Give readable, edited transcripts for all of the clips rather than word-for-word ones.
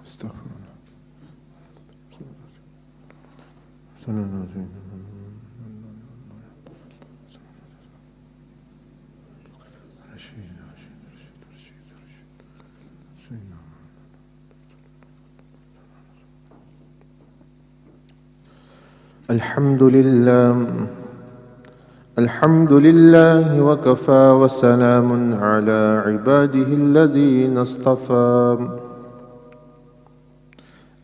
الحمد لله وكفى وسلام على عباده الذين اصطفى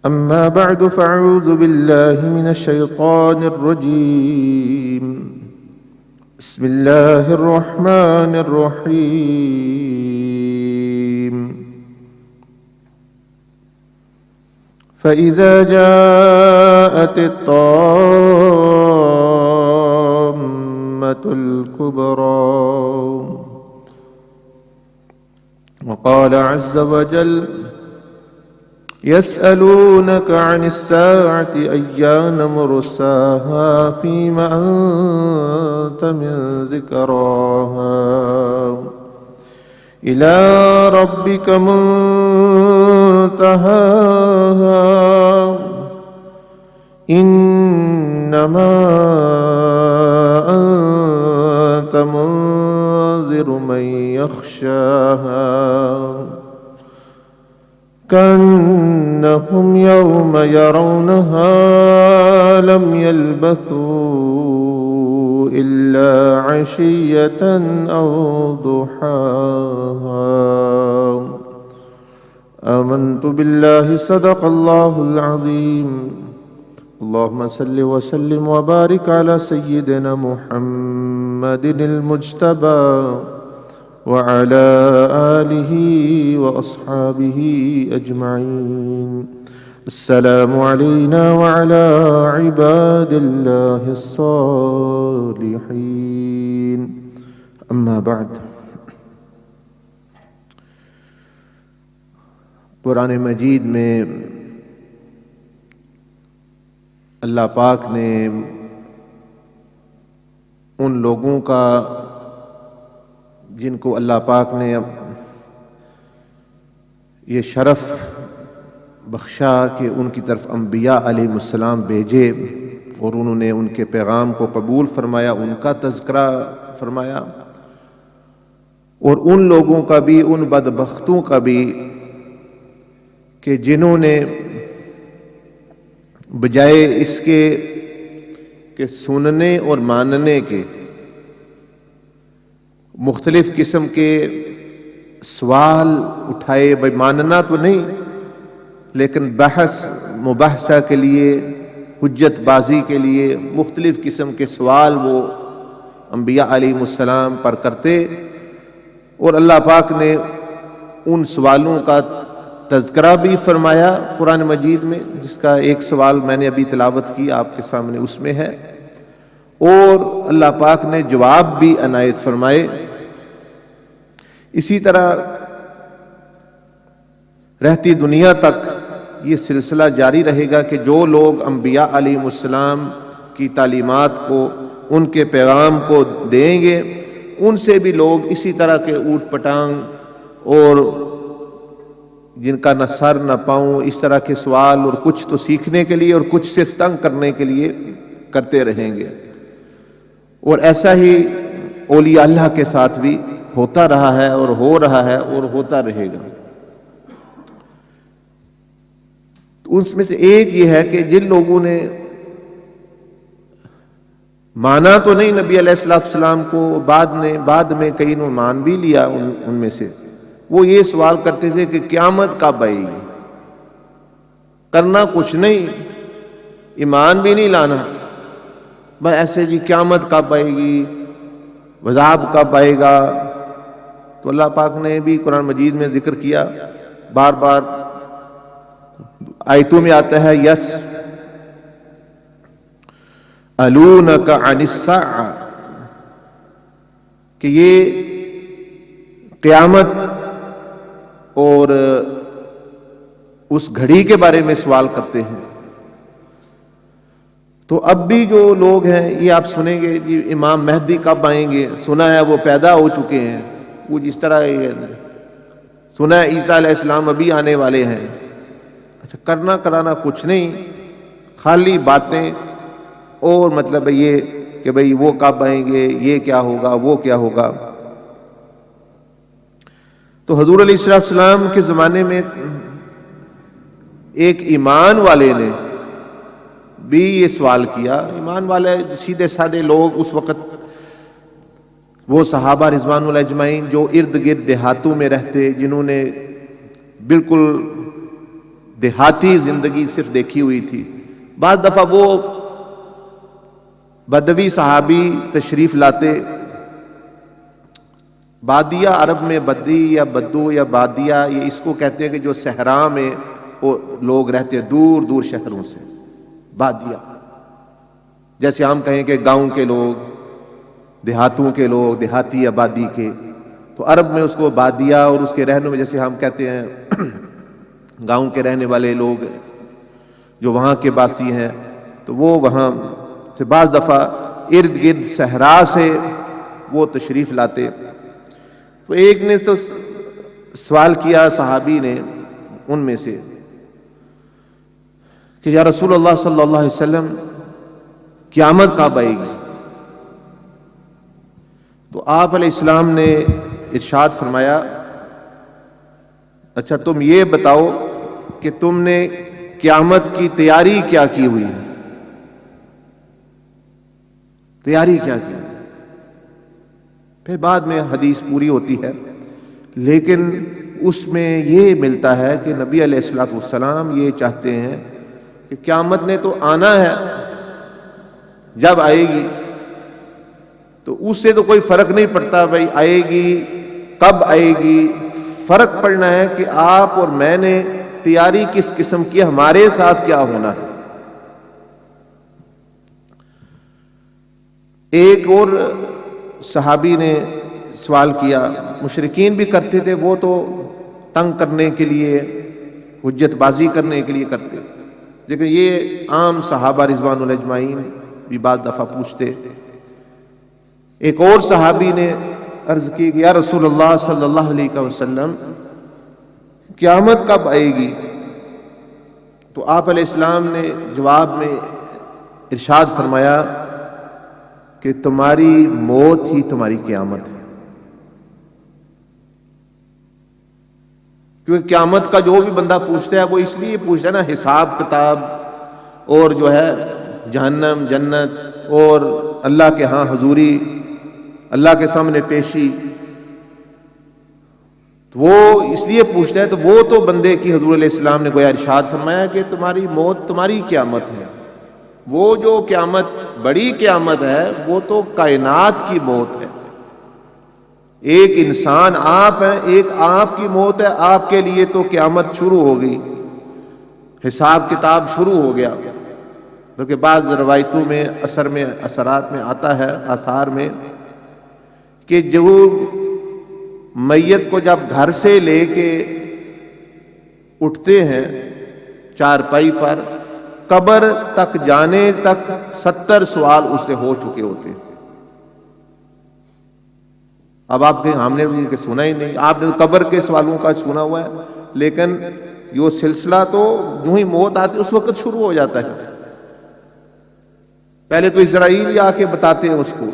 أما بعد فأعوذ بالله من الشيطان الرجيم بسم الله الرحمن الرحيم فإذا جاءت الطامة الكبرى وقال عز وجل يسألونك عن الساعة أيان مرساها فيما أنت من ذكراها إلى ربك منتهاها إنما أنت منذر من يخشاها كأنهم يوم يرونها لم يلبثوا إلا عشية أو ضحاها آمنت بالله صدق الله العظيم اللهم صل وسلم وبارك على سيدنا محمد المجتبى وعلى آله وأصحابه أجمعين السلام علينا وعلى عباد الله الصالحين أما بعد قرآن مجید میں اللہ پاک نے ان لوگوں کا جن کو اللہ پاک نے یہ شرف بخشا کہ ان کی طرف انبیاء علیہ السلام بھیجے اور انہوں نے ان کے پیغام کو قبول فرمایا، ان کا تذکرہ فرمایا، اور ان لوگوں کا بھی، ان بدبختوں کا بھی کہ جنہوں نے بجائے اس کے کہ سننے اور ماننے کے مختلف قسم کے سوال اٹھائے، بھائی ماننا تو نہیں لیکن بحث مباحثہ کے لیے، حجت بازی کے لیے مختلف قسم کے سوال وہ انبیاء علیہ السلام پر کرتے، اور اللہ پاک نے ان سوالوں کا تذکرہ بھی فرمایا قرآن مجید میں، جس کا ایک سوال میں نے ابھی تلاوت کی آپ کے سامنے، اس میں ہے، اور اللہ پاک نے جواب بھی عنایت فرمائے۔ اسی طرح رہتی دنیا تک یہ سلسلہ جاری رہے گا کہ جو لوگ انبیاء علیہ السلام کی تعلیمات کو، ان کے پیغام کو دیں گے، ان سے بھی لوگ اسی طرح کے اوٹ پٹانگ اور جن کا نہ سر نہ پاؤں، اس طرح کے سوال، اور کچھ تو سیکھنے کے لیے اور کچھ صرف تنگ کرنے کے لیے کرتے رہیں گے، اور ایسا ہی اولیاء اللہ کے ساتھ بھی ہوتا رہا ہے اور ہو رہا ہے اور ہوتا رہے گا۔ اس میں سے ایک یہ ہے کہ جن لوگوں نے مانا تو نہیں نبی علیہ السلام کو، بعد میں کئی نے مان بھی لیا، ان میں سے وہ یہ سوال کرتے تھے کہ قیامت کب آئے گی؟ کرنا کچھ نہیں، ایمان بھی نہیں لانا، بس ایسے جی قیامت کب آئے گی، عذاب کب آئے گا؟ تو اللہ پاک نے بھی قرآن مجید میں ذکر کیا، بار بار آیتوں میں آتا ہے، یس الونک عن الساعہ، کہ یہ قیامت اور اس گھڑی کے بارے میں سوال کرتے ہیں۔ تو اب بھی جو لوگ ہیں یہ آپ سنیں گے جی امام مہدی کب آئیں گے، سنا ہے وہ پیدا ہو چکے ہیں، وہ جس طرح سنا ہے عیسیٰ علیہ السلام ابھی آنے والے ہیں، کرنا کرانا کچھ نہیں، خالی باتیں، اور مطلب یہ کہ بھئی وہ کب آئیں گے، یہ کیا ہوگا، وہ کیا ہوگا۔ تو حضور علیہ السلام کے زمانے میں ایک ایمان والے نے بھی یہ سوال کیا۔ ایمان والے سیدھے سادے لوگ اس وقت، وہ صحابہ رضوان اللہ اجمعین جو ارد گرد دیہاتوں میں رہتے، جنہوں نے بالکل دیہاتی زندگی صرف دیکھی ہوئی تھی، بعض دفعہ وہ بدوی صحابی تشریف لاتے۔ بادیہ عرب میں بدی یا بدو یا بادیہ، یہ اس کو کہتے ہیں کہ جو صحرا میں لوگ رہتے ہیں دور دور شہروں سے، بادیہ، جیسے ہم کہیں کہ گاؤں کے لوگ، دیہاتوں کے لوگ، دیہاتی آبادی کے، تو عرب میں اس کو بادیہ، اور اس کے رہنوں میں جیسے ہم کہتے ہیں گاؤں کے رہنے والے لوگ جو وہاں کے باسی ہیں، تو وہ وہاں سے بعض دفعہ ارد گرد صحرا سے وہ تشریف لاتے۔ تو ایک نے تو سوال کیا صحابی نے ان میں سے کہ یا رسول اللہ صلی اللہ علیہ وسلم، قیامت کب آئے گی؟ تو آپ علیہ السلام نے ارشاد فرمایا، اچھا تم یہ بتاؤ کہ تم نے قیامت کی تیاری کیا کی ہوئی ہے؟ تیاری کیا کی؟ پھر بعد میں حدیث پوری ہوتی ہے، لیکن اس میں یہ ملتا ہے کہ نبی علیہ الصلوۃ والسلام یہ چاہتے ہیں کہ قیامت نے تو آنا ہے، جب آئے گی تو اس سے تو کوئی فرق نہیں پڑتا بھائی آئے گی کب آئے گی، فرق پڑنا ہے کہ آپ اور میں نے تیاری کس قسم کی، ہمارے ساتھ کیا ہونا ہے۔ ایک اور صحابی نے سوال کیا، مشرکین بھی کرتے تھے، وہ تو تنگ کرنے کے لیے، حجت بازی کرنے کے لیے کرتے، لیکن یہ عام صحابہ رضوان اللہ اجمعین بھی بعض دفعہ پوچھتے۔ ایک اور صحابی نے عرض کی کہ یا رسول اللہ صلی اللہ علیہ وسلم، قیامت کب آئے گی؟ تو آپ علیہ السلام نے جواب میں ارشاد فرمایا کہ تمہاری موت ہی تمہاری قیامت ہے، کیونکہ قیامت کا جو بھی بندہ پوچھتا ہے وہ اس لیے پوچھتا ہے نا، حساب کتاب اور جو ہے جہنم جنت اور اللہ کے ہاں حضوری، اللہ کے سامنے پیشی، تو وہ اس لیے پوچھتا ہے۔ تو وہ تو بندے کی حضور علیہ السلام نے گویا ارشاد فرمایا کہ تمہاری موت تمہاری قیامت ہے۔ وہ جو قیامت بڑی قیامت ہے وہ تو کائنات کی موت ہے۔ ایک انسان آپ ہیں، ایک آپ کی موت ہے، آپ کے لیے تو قیامت شروع ہو گئی، حساب کتاب شروع ہو گیا۔ بلکہ بعض روایتوں میں اثرات میں آتا ہے، آثار میں، کہ جو میت کو جب گھر سے لے کے اٹھتے ہیں چارپائی پر، قبر تک جانے تک 70 سوال اس سے ہو چکے ہوتے ہیں۔ اب آپ کہیں ہم نے بھی سنا ہی نہیں، آپ نے قبر کے سوالوں کا سنا ہوا ہے، لیکن یہ سلسلہ تو جو ہی موت آتی اس وقت شروع ہو جاتا ہے۔ پہلے تو اسرائیل آ کے بتاتے ہیں اس کو،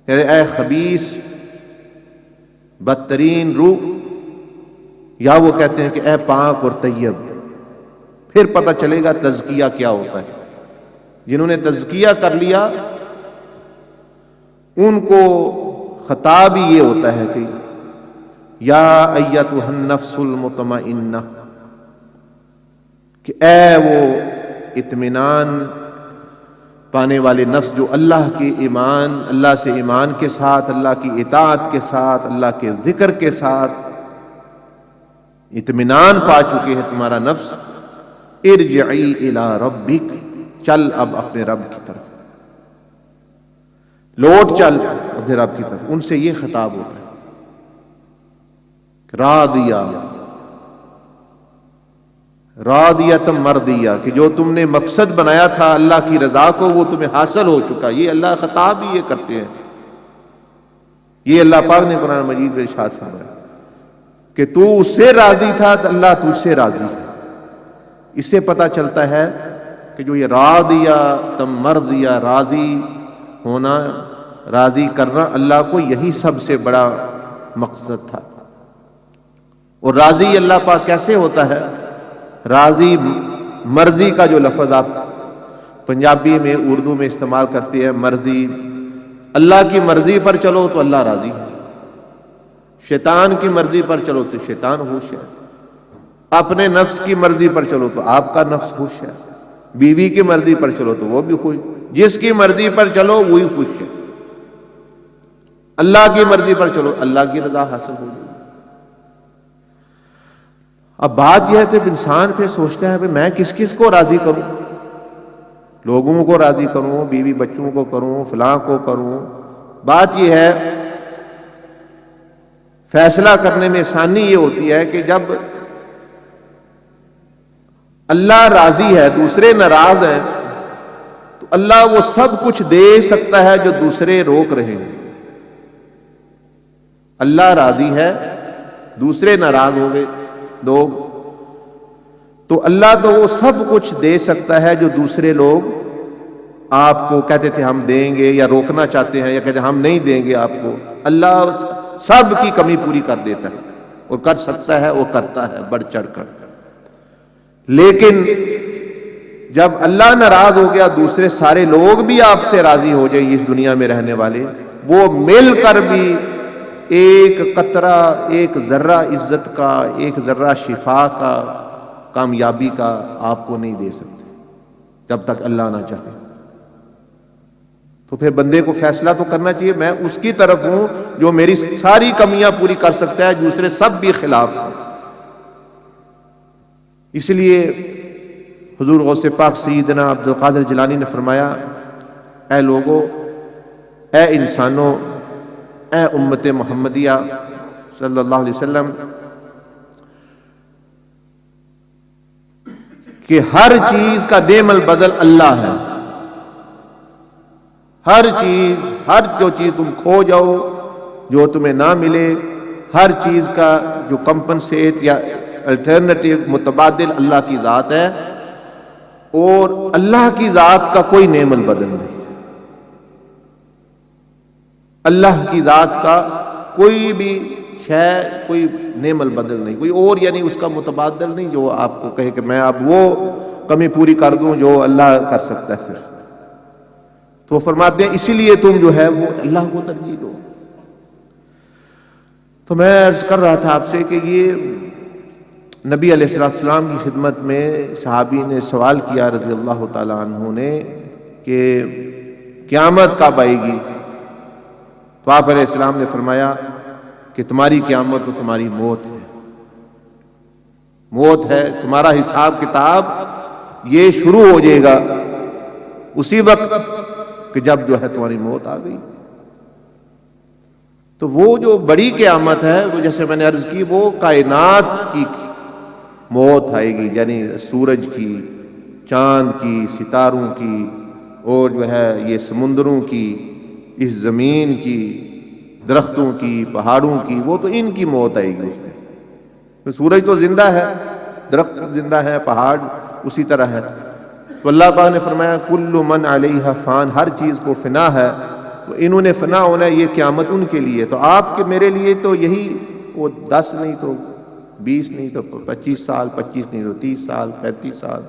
اے خبیث بدترین روح، یا وہ کہتے ہیں کہ اے پاک اور طیب۔ پھر پتہ چلے گا تزکیہ کیا ہوتا ہے۔ جنہوں نے تزکیہ کر لیا ان کو خطاب ہی یہ ہوتا ہے کہ یا ایتھا النفس المطمئنہ، کہ اے وہ اطمینان پانے والے نفس جو اللہ کے ایمان، اللہ سے ایمان کے ساتھ، اللہ کی اطاعت کے ساتھ، اللہ کے ذکر کے ساتھ اطمینان پا چکے ہیں تمہارا نفس، ارجعی الی ربک، چل اب اپنے رب کی طرف، لوٹ چل اپنے رب کی طرف۔ ان سے یہ خطاب ہوتا ہے راضیہ راضیۃ مرضیہ، کہ جو تم نے مقصد بنایا تھا اللہ کی رضا کو وہ تمہیں حاصل ہو چکا۔ یہ اللہ خطاب ہی یہ کرتے ہیں، یہ اللہ پاک نے قرآن مجید میں ارشاد فرمایا کہ تو اس سے راضی تھا تو اللہ تجھ سے راضی ہے۔ اس سے پتہ چلتا ہے کہ جو یہ راضیہ تم مرضیہ، راضی ہونا، راضی کرنا اللہ کو، یہی سب سے بڑا مقصد تھا۔ اور راضی اللہ پاک کیسے ہوتا ہے؟ راضی مرضی کا جو لفظ آپ پنجابی میں اردو میں استعمال کرتے ہیں، مرضی، اللہ کی مرضی پر چلو تو اللہ راضی ہے، شیطان کی مرضی پر چلو تو شیطان خوش ہے، اپنے نفس کی مرضی پر چلو تو آپ کا نفس خوش ہے، بیوی کی مرضی پر چلو تو وہ بھی خوش، جس کی مرضی پر چلو وہی خوش ہے، اللہ کی مرضی پر چلو اللہ کی رضا حاصل ہو جائے۔ اب بات یہ ہے کہ انسان پھر سوچتا ہے کہ میں کس کس کو راضی کروں، لوگوں کو راضی کروں، بیوی بچوں کو کروں، فلاں کو کروں۔ بات یہ ہے، فیصلہ کرنے میں آسانی یہ ہوتی ہے کہ جب اللہ راضی ہے دوسرے ناراض ہیں تو اللہ وہ سب کچھ دے سکتا ہے جو دوسرے روک رہے ہیں۔ اللہ راضی ہے، دوسرے ناراض ہو گئے لوگ، تو اللہ تو وہ سب کچھ دے سکتا ہے جو دوسرے لوگ آپ کو کہتے تھے ہم دیں گے، یا روکنا چاہتے ہیں، یا کہتے ہیں ہم نہیں دیں گے آپ کو۔ اللہ سب کی کمی پوری کر دیتا ہے اور کر سکتا ہے، وہ کرتا ہے بڑھ چڑھ کر۔ لیکن جب اللہ ناراض ہو گیا، دوسرے سارے لوگ بھی آپ سے راضی ہو جائیں اس دنیا میں رہنے والے، وہ مل کر بھی ایک قطرہ، ایک ذرہ عزت کا، ایک ذرہ شفا کا، کامیابی کا آپ کو نہیں دے سکتے جب تک اللہ نہ چاہے۔ تو پھر بندے کو فیصلہ تو کرنا چاہیے، میں اس کی طرف ہوں جو میری ساری کمیاں پوری کر سکتا ہے، دوسرے سب بھی خلاف ہیں۔ اس لیے حضور غوث پاک سیدنا عبد القادر جیلانی نے فرمایا، اے لوگو، اے انسانوں، اے امت محمدیہ صلی اللہ علیہ وسلم، کہ ہر چیز کا نعم البدل اللہ ہے۔ ہر چیز، ہر جو چیز تم کھو جاؤ، جو تمہیں نہ ملے، ہر چیز کا جو کمپنسیٹ یا الٹرنیٹیو متبادل اللہ کی ذات ہے، اور اللہ کی ذات کا کوئی نعم البدل نہیں۔ اللہ کی ذات کا کوئی بھی شے، کوئی نعم البدل نہیں، کوئی اور یعنی اس کا متبادل نہیں جو آپ کو کہے کہ میں اب وہ کمی پوری کر دوں جو اللہ کر سکتا ہے صرف۔ تو فرماتے ہیں اسی لیے تم جو ہے وہ اللہ کو ترجیح دو۔ تو میں عرض کر رہا تھا آپ سے کہ یہ نبی علیہ السلام کی خدمت میں صحابی نے سوال کیا رضی اللہ تعالیٰ عنہ نے کہ قیامت کب آئے گی؟ تو آپ علیہ السلام نے فرمایا کہ تمہاری قیامت تو تمہاری موت ہے، موت ہے، تمہارا حساب کتاب یہ شروع ہو جائے گا اسی وقت کہ جب جو ہے تمہاری موت آ گئی۔ تو وہ جو بڑی قیامت ہے، وہ جیسے میں نے عرض کی، وہ کائنات کی موت آئے گی، یعنی سورج کی، چاند کی، ستاروں کی، اور جو ہے یہ سمندروں کی، اس زمین کی، درختوں کی، پہاڑوں کی، وہ تو ان کی موت آئے گی اس میں۔ سورج تو زندہ ہے، درخت زندہ ہے، پہاڑ اسی طرح ہے۔ تو اللہ پاک نے فرمایا کل من علیہا فان، ہر چیز کو فنا ہے، تو انہوں نے فنا ہونا ہے، یہ قیامت ان کے لیے۔ تو آپ کے میرے لیے تو یہی وہ 10 نہیں تو 20 نہیں تو 25 سال، 25 نہیں تو 30 سال، 35 سال،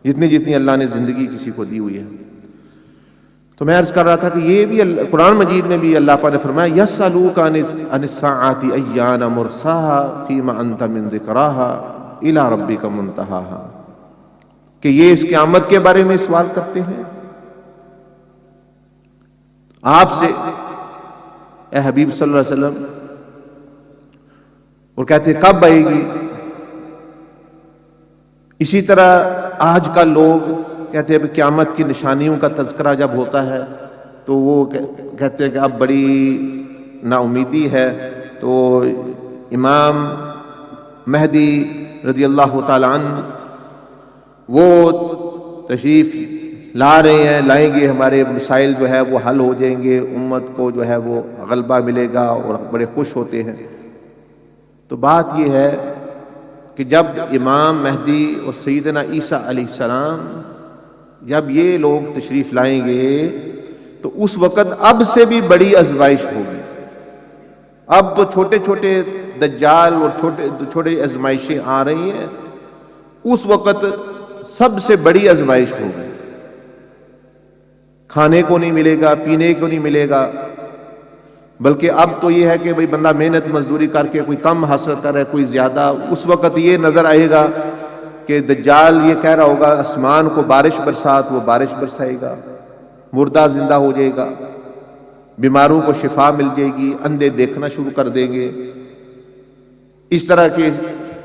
جتنی اللہ نے زندگی کسی کو دی ہوئی ہے۔ تو میں عرض کر رہا تھا کہ یہ بھی قرآن مجید میں بھی اللہ پاک نے فرمایا یسألوک عن الساعۃ ایان مرساہا فیما انت من ذکراہا الی ربک منتہاہا، کہ یہ اس قیامت کے بارے میں سوال کرتے ہیں آپ سے اے حبیب صلی اللہ علیہ وسلم، اور کہتے ہیں کب آئے گی؟ اسی طرح آج کل لوگ کہتے ہیں کہ قیامت کی نشانیوں کا تذکرہ جب ہوتا ہے تو وہ کہتے ہیں کہ اب بڑی نا امیدی ہے، تو امام مہدی رضی اللہ تعالیٰ عنہ وہ تشریف لا رہے ہیں، لائیں گے، ہمارے مسائل جو ہے وہ حل ہو جائیں گے، امت کو جو ہے وہ غلبہ ملے گا، اور بڑے خوش ہوتے ہیں۔ تو بات یہ ہے کہ جب امام مہدی اور سیدنا عیسیٰ علیہ السلام جب یہ لوگ تشریف لائیں گے تو اس وقت اب سے بھی بڑی آزمائش ہوگی. اب تو چھوٹے چھوٹے دجال اور چھوٹے آزمائشیں آ رہی ہیں، اس وقت سب سے بڑی آزمائش ہوگی. کھانے کو نہیں ملے گا، پینے کو نہیں ملے گا، بلکہ اب تو یہ ہے کہ بھئی بندہ محنت مزدوری کر کے کوئی کم حاصل کر رہا ہے، کوئی زیادہ. اس وقت یہ نظر آئے گا کہ دجال یہ کہہ رہا ہوگا آسمان کو بارش برسات، وہ بارش برسائے گا، مردہ زندہ ہو جائے گا، بیماروں کو شفا مل جائے گی، اندھے دیکھنا شروع کر دیں گے. اس طرح کے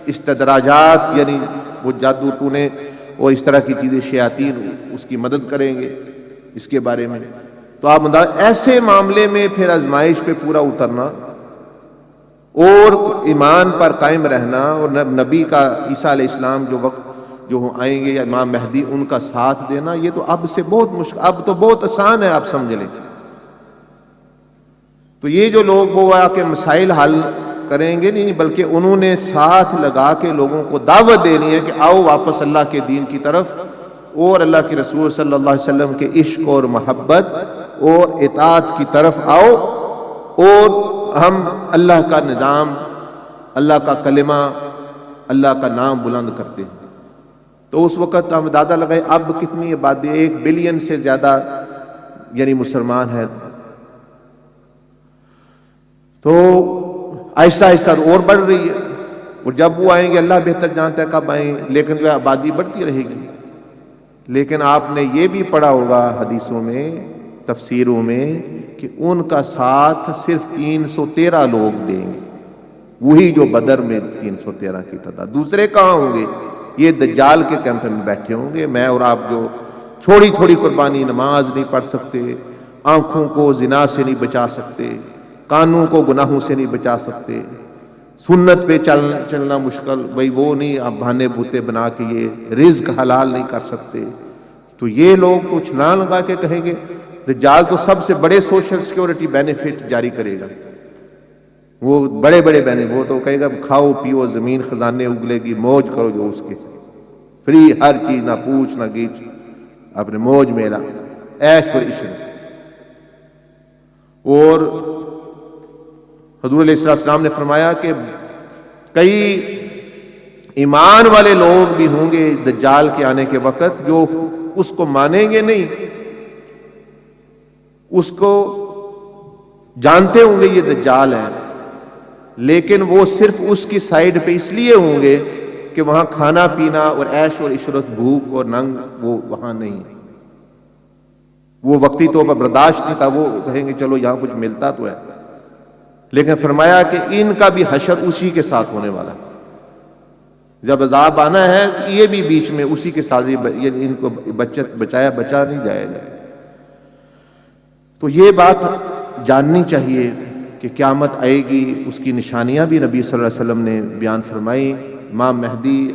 استدراجات، یعنی وہ جادو ٹونے اور اس طرح کی چیزیں شیاطین اس کی مدد کریں گے اس کے بارے میں. تو آپ ایسے معاملے میں پھر آزمائش پہ پورا اترنا اور ایمان پر قائم رہنا اور نبی کا عیسیٰ علیہ السلام جو آئیں گے یا امام مہدی ان کا ساتھ دینا، یہ تو اب سے بہت مشکل، اب تو بہت آسان ہے، آپ سمجھ لیں. تو یہ جو لوگ وہ آ کے مسائل حل کریں گے نہیں، بلکہ انہوں نے ساتھ لگا کے لوگوں کو دعوت دینی ہے کہ آؤ واپس اللہ کے دین کی طرف اور اللہ کے رسول صلی اللہ علیہ وسلم کے عشق اور محبت اور اطاعت کی طرف آؤ، اور ہم اللہ کا نظام، اللہ کا کلمہ، اللہ کا نام بلند کرتے ہیں. تو اس وقت ہم اندازہ لگائے اب کتنی آبادی، 1 بلین سے زیادہ یعنی مسلمان ہیں. تو آہستہ آہستہ اور بڑھ رہی ہے، اور جب وہ آئیں گے اللہ بہتر جانتا ہے کب آئیں، لیکن جو آبادی بڑھتی رہے گی. لیکن آپ نے یہ بھی پڑھا ہوگا حدیثوں میں، تفسیروں میں، کہ ان کا ساتھ صرف 313 لوگ دیں گے، وہی جو بدر میں 313 کی تعداد. دوسرے کہاں ہوں گے؟ یہ دجال کے کیمپ میں بیٹھے ہوں گے. میں اور آپ جو تھوڑی تھوڑی قربانی، نماز نہیں پڑھ سکتے، آنکھوں کو زنا سے نہیں بچا سکتے، کانوں کو گناہوں سے نہیں بچا سکتے، سنت پہ چلنا مشکل، بھئی وہ نہیں، آپ بہانے بوتے بنا کے یہ رزق حلال نہیں کر سکتے. تو یہ لوگ تو چھلانگ لگا کے کہیں گے دجال تو سب سے بڑے سوشل سیکورٹی بینیفٹ جاری کرے گا، وہ بڑے بڑے بینیفٹ، وہ تو کہے گا کھاؤ پیو، زمین خزانے اگلے گی، موج کرو جو اس کے، فری ہر چیز، نہ پوچھ نہ گیچ، اپنے موج میرا، عیش و عشرت. اور حضور علیہ السلام نے فرمایا کہ کئی ایمان والے لوگ بھی ہوں گے دجال کے آنے کے وقت جو اس کو مانیں گے نہیں، اس کو جانتے ہوں گے یہ دجال ہے، لیکن وہ صرف اس کی سائیڈ پہ اس لیے ہوں گے کہ وہاں کھانا پینا اور عیش اور عشرت، بھوک اور ننگ وہ وہاں نہیں ہے، وہ وقتی طور پر برداشت نہیں تھا، وہ کہیں گے چلو یہاں کچھ ملتا تو ہے. لیکن فرمایا کہ ان کا بھی حشر اسی کے ساتھ ہونے والا ہے، جب عذاب آنا ہے یہ بھی بیچ میں اسی کے ساتھ، یعنی ان کو بچا نہیں جائے گا. تو یہ بات جاننی چاہیے کہ قیامت آئے گی، اس کی نشانیاں بھی نبی صلی اللہ علیہ وسلم نے بیان فرمائی. امام مہدی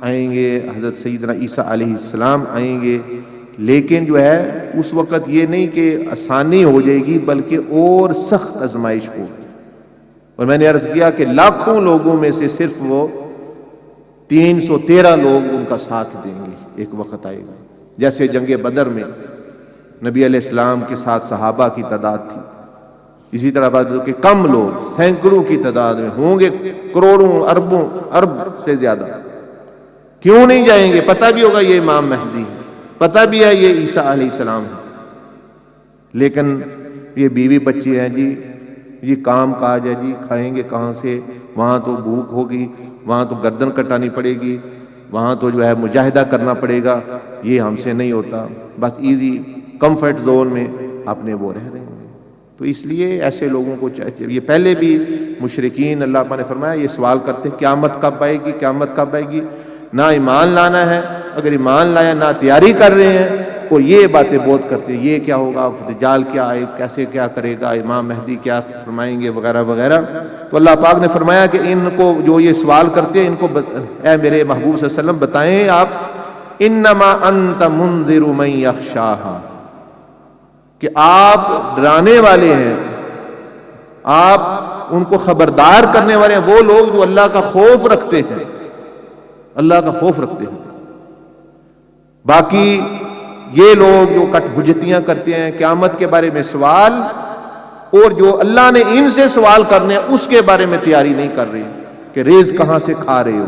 آئیں گے، حضرت سیدنا عیسیٰ علیہ السلام آئیں گے، لیکن جو ہے اس وقت یہ نہیں کہ آسانی ہو جائے گی، بلکہ اور سخت آزمائش ہوگی. اور میں نے عرض کیا کہ لاکھوں لوگوں میں سے صرف وہ 313 لوگ ان کا ساتھ دیں گے. ایک وقت آئے گا جیسے جنگ بدر میں نبی علیہ السلام کے ساتھ صحابہ کی تعداد تھی، اسی طرح بات کہ کم لوگ سینکڑوں کی تعداد میں ہوں گے، کروڑوں ارب سے زیادہ. کیوں نہیں جائیں گے؟ پتہ بھی ہوگا یہ امام مہدی، پتہ بھی ہے یہ عیسیٰ علیہ السلام ہے، لیکن یہ بیوی بچے ہیں جی، یہ کام کاج ہے جی، کھائیں گے کہاں سے، وہاں تو بھوک ہوگی، وہاں تو گردن کٹانی پڑے گی، وہاں تو جو ہے مجاہدہ کرنا پڑے گا، یہ ہم سے نہیں ہوتا. بس ایزی کمفرٹ زون میں اپنے وہ رہ رہے ہیں. تو اس لیے ایسے لوگوں کو چاہیے، یہ پہلے بھی مشرکین اللہ پاک نے فرمایا یہ سوال کرتے قیامت کب آئے گی، قیامت کب آئے گی. نہ ایمان لانا ہے، اگر ایمان لایا نہ تیاری کر رہے ہیں، اور یہ باتیں بہت کرتے ہیں یہ کیا ہوگا، دجال کیا آئے، کیسے کیا کرے گا، امام مہدی کیا فرمائیں گے وغیرہ وغیرہ. تو اللہ پاک نے فرمایا کہ ان کو جو یہ سوال کرتے ہیں ان کو اے میرے محبوب صلی اللہ علیہ وسلم بتائیں آپ، انما انت منذر من یخشاہا، کہ آپ ڈرانے والے ہیں، آپ ان کو خبردار کرنے والے ہیں، وہ لوگ جو اللہ کا خوف رکھتے ہیں. اللہ کا خوف رکھتے ہیں. باقی یہ لوگ جو کٹ حجتیاں کرتے ہیں قیامت کے بارے میں سوال، اور جو اللہ نے ان سے سوال کرنے ہیں اس کے بارے میں تیاری نہیں کر رہے کہ رزق کہاں سے کھا رہے ہو،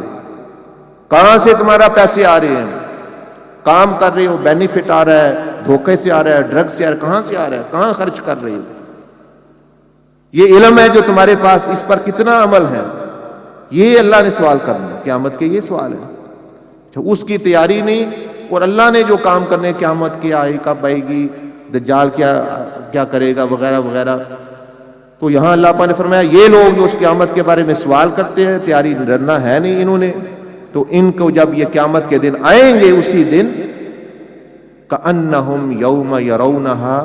کہاں سے تمہارا پیسے آ رہے ہیں، کام کر رہے ہو بینیفٹ آ رہا ہے، دھوکے سے آ رہا ہے، ڈرگ سے آ رہا ہے، کہاں سے آ رہا ہے، کہاں خرچ کر رہے ہو. یہ علم ہے جو تمہارے پاس، اس پر کتنا عمل ہے، یہ اللہ نے سوال کرنا ہے. قیامت کے یہ سوال ہے. اس کی تیاری نہیں، اور اللہ نے جو کام کرنے قیامت کیا آئے، کب آئے گی، دجال کیا کرے گا وغیرہ وغیرہ. تو یہاں اللہ پاک نے فرمایا یہ لوگ جو اس قیامت کے بارے میں سوال کرتے ہیں، تیاری کرنا ہے نہیں انہوں نے، تو ان کو جب یہ قیامت کے دن آئیں گے اسی دن کأنہم یوم یرونہا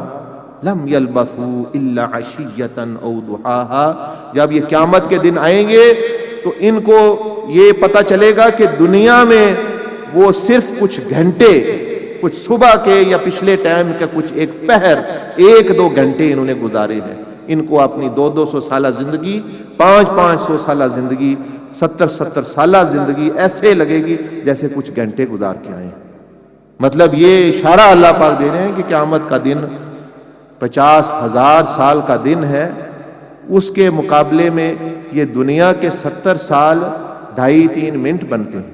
لم یلبثوا الا عشیۃ او ضحاہا. جب یہ قیامت کے دن آئیں گے تو ان کو یہ پتہ چلے گا کہ دنیا میں وہ صرف کچھ گھنٹے، کچھ صبح کے یا پچھلے ٹائم کا کچھ ایک پہر، 1-2 گھنٹے انہوں نے گزارے ہیں. ان کو اپنی 200 سالہ زندگی، 500 سالہ زندگی، 70 سالہ زندگی ایسے لگے گی جیسے کچھ گھنٹے گزار کے آئے. مطلب یہ اشارہ اللہ پاک دے رہے ہیں کہ قیامت کا دن 50,000 سال کا دن ہے، اس کے مقابلے میں یہ دنیا کے 70 سال 2.5-3 منٹ بنتے ہیں.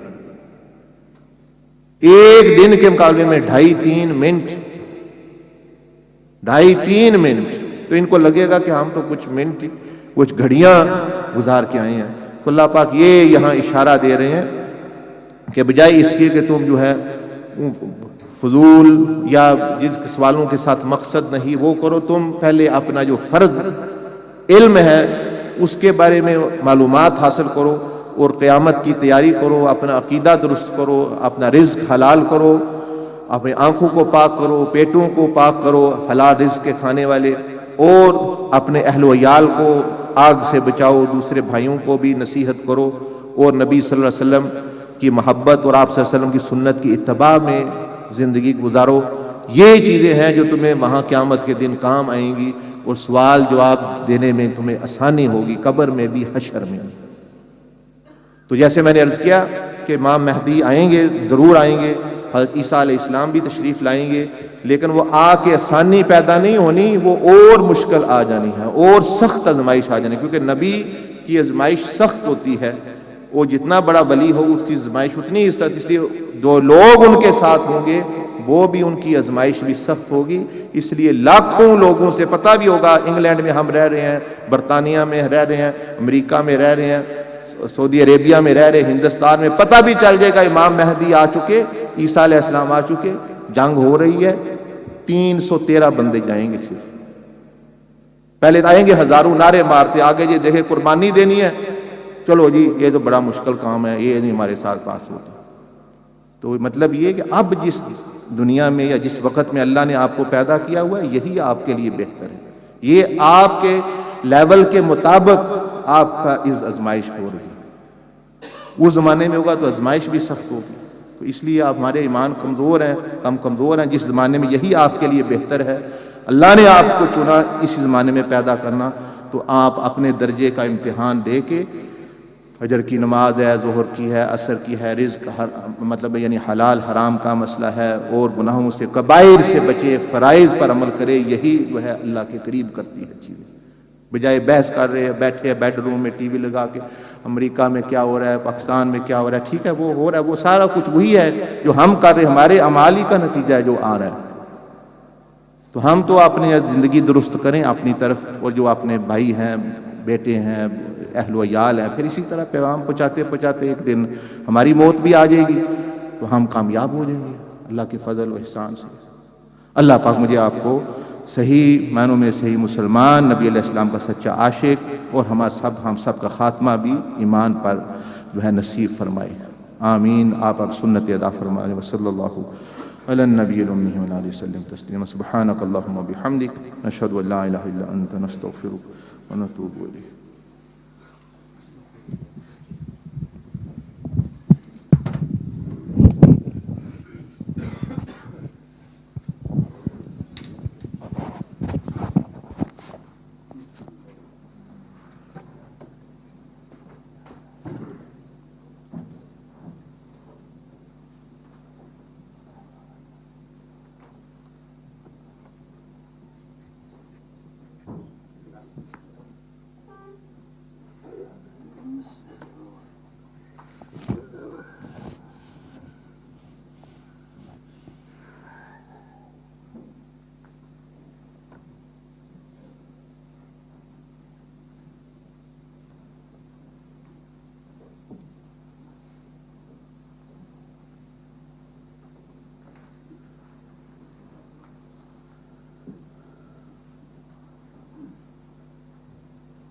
ایک دن کے مقابلے میں 2.5-3 منٹ، 2.5-3 منٹ، تو ان کو لگے گا کہ ہم تو کچھ منٹ، کچھ گھڑیاں گزار کے آئے ہیں. تو اللہ پاک یہ یہاں اشارہ دے رہے ہیں کہ بجائے اس کے کہ تم جو ہے فضول یا جن سوالوں کے ساتھ مقصد نہیں وہ کرو، تم پہلے اپنا جو فرض علم ہے اس کے بارے میں معلومات حاصل کرو اور قیامت کی تیاری کرو، اپنا عقیدہ درست کرو، اپنا رزق حلال کرو، اپنی آنکھوں کو پاک کرو، پیٹوں کو پاک کرو حلال رزق کے کھانے والے، اور اپنے اہل و عیال کو آگ سے بچاؤ، دوسرے بھائیوں کو بھی نصیحت کرو، اور نبی صلی اللہ علیہ وسلم کی محبت اور آپ صلی اللہ علیہ وسلم کی سنت کی اتباع میں زندگی گزارو. یہ چیزیں ہیں جو تمہیں وہاں قیامت کے دن کام آئیں گی، اور سوال جواب دینے میں تمہیں آسانی ہوگی، قبر میں بھی حشر میں. تو جیسے میں نے عرض کیا کہ امام مہدی آئیں گے، ضرور آئیں گے، حضرت عیسیٰ علیہ السلام بھی تشریف لائیں گے، لیکن وہ آ کے آسانی پیدا نہیں ہونی، وہ اور مشکل آ جانی ہے، اور سخت آزمائش آ جانی، کیونکہ نبی کی آزمائش سخت ہوتی ہے. وہ جتنا بڑا ولی ہو اس کی آزمائش اتنی ہی سخت، اس لیے جو لوگ ان کے ساتھ ہوں گے وہ بھی ان کی آزمائش بھی سخت ہوگی. اس لیے لاکھوں لوگوں سے پتہ بھی ہوگا، انگلینڈ میں ہم رہ رہے ہیں، برطانیہ میں رہ رہے ہیں، امریکہ میں رہ رہے ہیں، سعودی عربیہ میں رہ رہے، ہندوستان میں پتہ بھی چل جائے گا امام مہدی آ چکے، عیسیٰ علیہ السلام آ چکے، جنگ ہو رہی ہے، 313 بندے جائیں گے. صرف پہلے آئیں گے ہزاروں نعرے مارتے، آگے جی دیکھے قربانی دینی ہے، چلو جی یہ تو بڑا مشکل کام ہے، یہ نہیں ہمارے ساتھ پاس ہوتا. تو مطلب یہ کہ اب جس دنیا میں یا جس وقت میں اللہ نے آپ کو پیدا کیا ہوا ہے یہی آپ کے لیے بہتر ہے. یہ آپ کے لیول کے مطابق آپ کا اس آزمائش ہو رہی ہے. اس زمانے میں ہوگا تو آزمائش بھی سخت ہوگی. تو اس لیے آپ ہمارے ایمان کمزور ہیں، ہم کمزور ہیں. جس زمانے میں یہی آپ کے لیے بہتر ہے، اللہ نے آپ کو چنا اس زمانے میں پیدا کرنا، تو آپ اپنے درجے کا امتحان دے کے فجر کی نماز ہے، ظہر کی ہے، عصر کی ہے، رزق مطلب یعنی حلال حرام کا مسئلہ ہے، اور گناہوں سے کبائر سے بچے، فرائض پر عمل کرے. یہی جو ہے اللہ کے قریب کرتی ہے چیزیں. بجائے بحث کر رہے ہیں بیٹھے بیڈ روم میں ٹی وی لگا کے امریکہ میں کیا ہو رہا ہے، پاکستان میں کیا ہو رہا ہے، ٹھیک ہے وہ ہو رہا ہے، وہ سارا کچھ وہی ہے جو ہم کر رہے ہیں، ہمارے اعمال ہی کا نتیجہ ہے جو آ رہا ہے. تو ہم تو اپنی زندگی درست کریں اپنی طرف، اور جو اپنے بھائی ہیں، بیٹے ہیں، اہل و عیال ہیں، پھر اسی طرح پیغام پہنچاتے پہنچاتے ایک دن ہماری موت بھی آ جائے گی تو ہم کامیاب ہو جائیں گے اللہ کے فضل و احسان سے. اللہ پاک مجھے آپ کو صحیح معنوں میں صحیح مسلمان، نبی علیہ السلام کا سچا عاشق، اور ہم سب کا خاتمہ بھی ایمان پر جو ہے نصیب فرمائے. آمین. آپ سنت ادا فرمائے. وصلی اللہ علی النبی الأمی وعلی آلہ وسلم تسلیما. سبحانک اللہم وبحمدک، نشہد ان لا الہ الا انت، نستغفرک ونتوب الیک.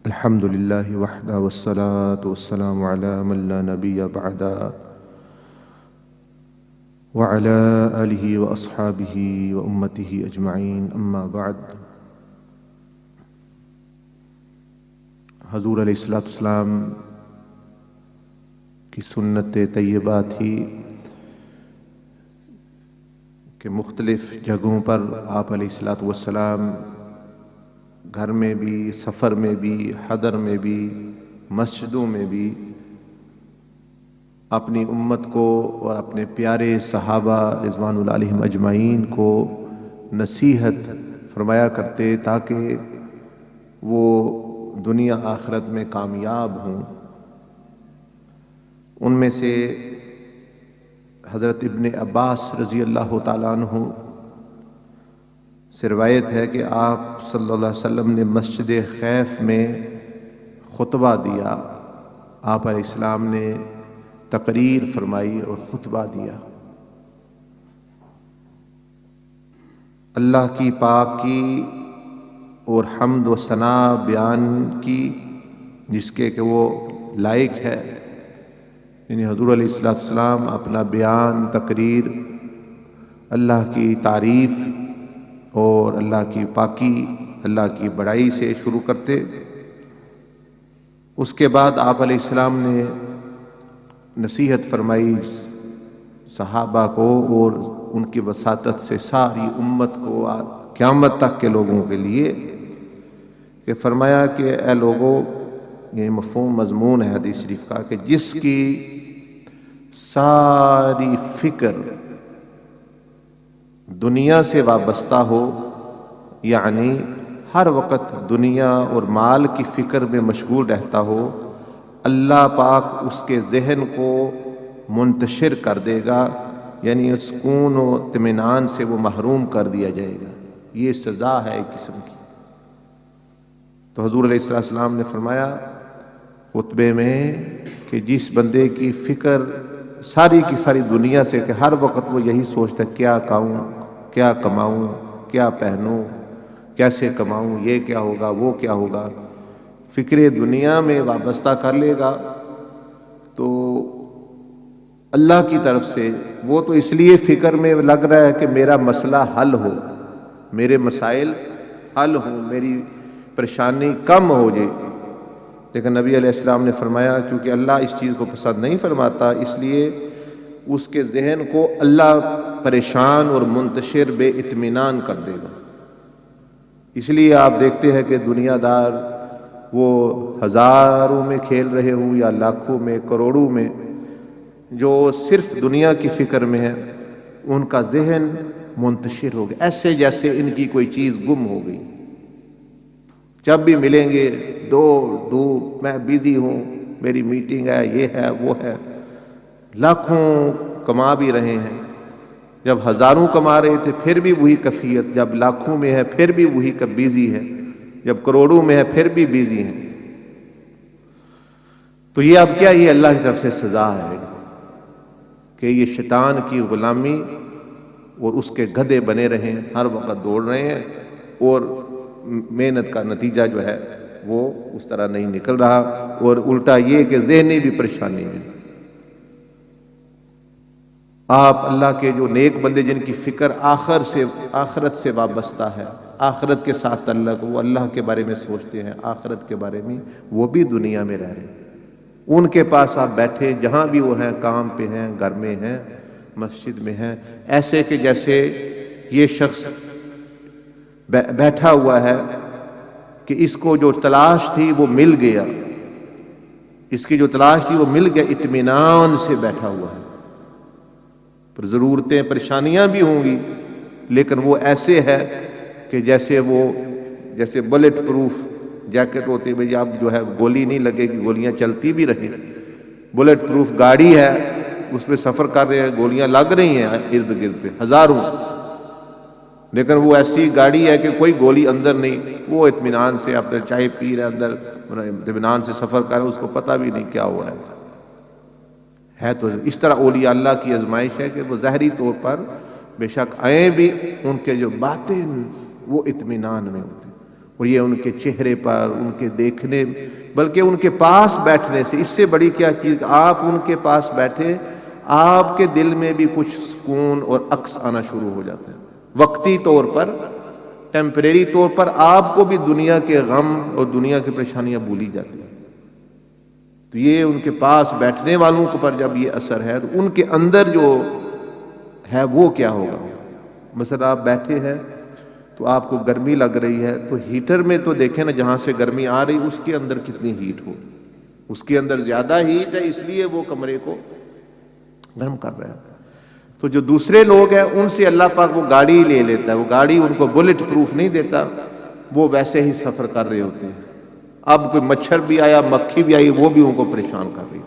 الحمد للہ وحدہ والصلاة والسلام علی من لا نبی بعدہ وعلی آلہ واصحابہ وامتہ اجمعین، اما بعد۔ حضور علیہ السلام کی سنت طیبہ تھی کہ مختلف جگہوں پر آپ علیہ السلام گھر میں بھی، سفر میں بھی، حضر میں بھی، مسجدوں میں بھی اپنی امت کو اور اپنے پیارے صحابہ رضوان اللہ علیہم اجمعین کو نصیحت فرمایا کرتے تاکہ وہ دنیا آخرت میں کامیاب ہوں۔ ان میں سے حضرت ابن عباس رضی اللہ تعالیٰ عنہ سے روایت ہے کہ آپ صلی اللہ علیہ وسلم نے مسجد خیف میں خطبہ دیا، آپ علیہ السلام نے تقریر فرمائی اور خطبہ دیا۔ اللہ کی پاکی اور حمد و ثنا بیان کی جس کے کہ وہ لائق ہے، یعنی حضور علیہ السلام اپنا بیان، تقریر اللہ کی تعریف اور اللہ کی پاکی، اللہ کی بڑائی سے شروع کرتے۔ اس کے بعد آپ علیہ السلام نے نصیحت فرمائی صحابہ کو اور ان کی وساطت سے ساری امت کو قیامت تک کے لوگوں کے لیے، کہ فرمایا کہ اے لوگوں، یہ مفہوم مضمون ہے حدیث شریف کا، کہ جس کی ساری فکر دنیا سے وابستہ ہو، یعنی ہر وقت دنیا اور مال کی فکر میں مشغول رہتا ہو، اللہ پاک اس کے ذہن کو منتشر کر دے گا، یعنی سکون و اطمینان سے وہ محروم کر دیا جائے گا۔ یہ سزا ہے ایک قسم کی۔ تو حضور علیہ السلام نے فرمایا خطبے میں کہ جس بندے کی فکر ساری کی ساری دنیا سے، کہ ہر وقت وہ یہی سوچتا ہے کیا کھاؤں، کیا کماؤں، کیا پہنوں، کیسے کماؤں، یہ کیا ہوگا، وہ کیا ہوگا، فکر دنیا میں وابستہ کر لے گا، تو اللہ کی طرف سے وہ تو اس لیے فکر میں لگ رہا ہے کہ میرا مسئلہ حل ہو، میرے مسائل حل ہوں، میری پریشانی کم ہو جائے، لیکن نبی علیہ السلام نے فرمایا کیونکہ اللہ اس چیز کو پسند نہیں فرماتا، اس لیے اس کے ذہن کو اللہ پریشان اور منتشر بے اطمینان کر دے گا۔ اس لیے آپ دیکھتے ہیں کہ دنیا دار وہ ہزاروں میں کھیل رہے ہوں یا لاکھوں میں، کروڑوں میں، جو صرف دنیا کی فکر میں ہے، ان کا ذہن منتشر ہو گیا، ایسے جیسے ان کی کوئی چیز گم ہو گئی۔ جب بھی ملیں گے دو میں بیزی ہوں، میری میٹنگ ہے، یہ ہے، وہ ہے، لاکھوں کما بھی رہے ہیں، جب ہزاروں کما رہے تھے پھر بھی وہی کیفیت، جب لاکھوں میں ہے پھر بھی وہی بیزی ہے، جب کروڑوں میں ہے پھر بھی بیزی ہیں۔ تو یہ اب کیا، یہ اللہ کی طرف سے سزا ہے کہ یہ شیطان کی غلامی اور اس کے گدھے بنے رہے ہیں، ہر وقت دوڑ رہے ہیں، اور محنت کا نتیجہ جو ہے وہ اس طرح نہیں نکل رہا، اور الٹا یہ کہ ذہنی بھی پریشانی میں۔ آپ اللہ کے جو نیک بندے جن کی فکر آخرت سے وابستہ ہے، آخرت کے ساتھ تعلق، وہ اللہ کے بارے میں سوچتے ہیں، آخرت کے بارے میں، وہ بھی دنیا میں رہ رہے ہیں، ان کے پاس آپ بیٹھے جہاں بھی وہ ہیں، کام پہ ہیں، گھر میں ہیں، مسجد میں ہیں، ایسے کہ جیسے یہ شخص بیٹھا ہوا ہے کہ اس کو جو تلاش تھی وہ مل گیا، اس کی جو تلاش تھی وہ مل گیا، اطمینان سے بیٹھا ہوا ہے۔ پر ضرورتیں، پریشانیاں بھی ہوں گی، لیکن وہ ایسے ہے کہ جیسے بلٹ پروف جیکٹ ہوتی ہے، اب جو ہے گولی نہیں لگے گی، گولیاں چلتی بھی رہیں، بلٹ پروف گاڑی ہے، اس پہ سفر کر رہے ہیں، گولیاں لگ رہی ہیں ارد گرد پہ ہزاروں، لیکن وہ ایسی گاڑی ہے کہ کوئی گولی اندر نہیں، وہ اطمینان سے اپنے چائے پی رہے اندر، اطمینان سے سفر کر رہے، اس کو پتہ بھی نہیں کیا ہو رہا ہے۔ تو اس طرح اولیاء اللہ کی آزمائش ہے کہ وہ ظاہری طور پر بے شک آئیں بھی، ان کے جو باطن وہ اطمینان میں ہوتے ہیں، اور یہ ان کے چہرے پر، ان کے دیکھنے، بلکہ ان کے پاس بیٹھنے سے، اس سے بڑی کیا چیز کہ آپ ان کے پاس بیٹھے، آپ کے دل میں بھی کچھ سکون اور عکس آنا شروع ہو جاتا ہے، وقتی طور پر، ٹیمپریری طور پر آپ کو بھی دنیا کے غم اور دنیا کی پریشانیاں بھولی جاتی ہیں۔ تو یہ ان کے پاس بیٹھنے والوں کے پر جب یہ اثر ہے تو ان کے اندر جو ہے وہ کیا ہوگا۔ مثلا آپ بیٹھے ہیں تو آپ کو گرمی لگ رہی ہے، تو ہیٹر میں تو دیکھیں نا، جہاں سے گرمی آ رہی اس کے اندر کتنی ہیٹ ہو، اس کے اندر زیادہ ہیٹ ہے، اس لیے وہ کمرے کو گرم کر رہا ہے۔ تو جو دوسرے لوگ ہیں ان سے اللہ پاک وہ گاڑی لے لیتا ہے، وہ گاڑی ان کو بلٹ پروف نہیں دیتا، وہ ویسے ہی سفر کر رہے ہوتے ہیں۔ اب کوئی مچھر بھی آیا، مکھی بھی آئی، وہ بھی ان کو پریشان کر رہی،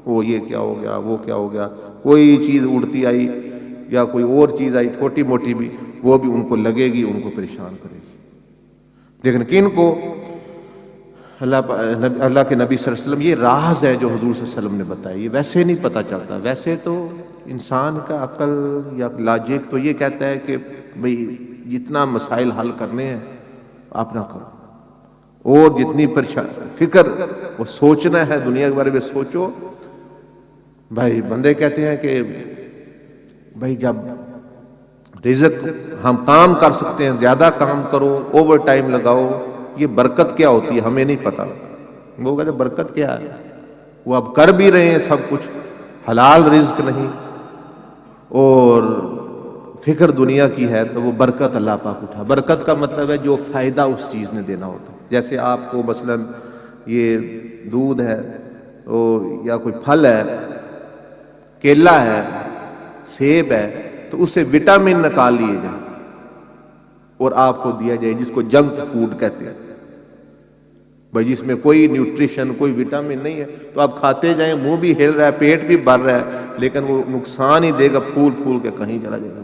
وہ یہ کیا ہو گیا، وہ کیا ہو گیا، کوئی چیز اڑتی آئی یا کوئی اور چیز آئی چھوٹی موٹی بھی، وہ بھی ان کو لگے گی، ان کو پریشان کرے گی۔ لیکن کن کو اللہ کے نبی صلی اللہ علیہ وسلم، یہ راز ہے جو حضور صلی اللہ علیہ وسلم نے بتایا، یہ ویسے نہیں پتہ چلتا۔ ویسے تو انسان کا عقل یا لاجک تو یہ کہتا ہے کہ بھئی جتنا مسائل حل کرنے ہیں آپ نہ کرو، اور جتنی فکر وہ سوچنا ہے دنیا کے بارے میں سوچو۔ بھائی بندے کہتے ہیں کہ بھائی جب رزق ہم کام کر سکتے ہیں زیادہ کام کرو، اوور ٹائم لگاؤ، یہ برکت کیا ہوتی ہے ہمیں نہیں پتا۔ وہ کہتے ہیں برکت کیا ہے، وہ اب کر بھی رہے ہیں سب کچھ، حلال رزق نہیں اور فکر دنیا کی ہے، تو وہ برکت اللہ پاک اٹھا۔ برکت کا مطلب ہے جو فائدہ اس چیز نے دینا ہوتا ہے۔ جیسے آپ کو مثلا یہ دودھ ہے یا کوئی پھل ہے، کیلا ہے، سیب ہے، تو اسے وٹامن نکال لیے جائیں اور آپ کو دیا جائے، جس کو جنک فوڈ کہتے ہیں، بھائی جس میں کوئی نیوٹریشن، کوئی وٹامن نہیں ہے، تو آپ کھاتے جائیں، منہ بھی ہل رہا ہے، پیٹ بھی بھر رہا ہے، لیکن وہ نقصان ہی دے گا، پھول پھول کے کہیں چلا جائے گا،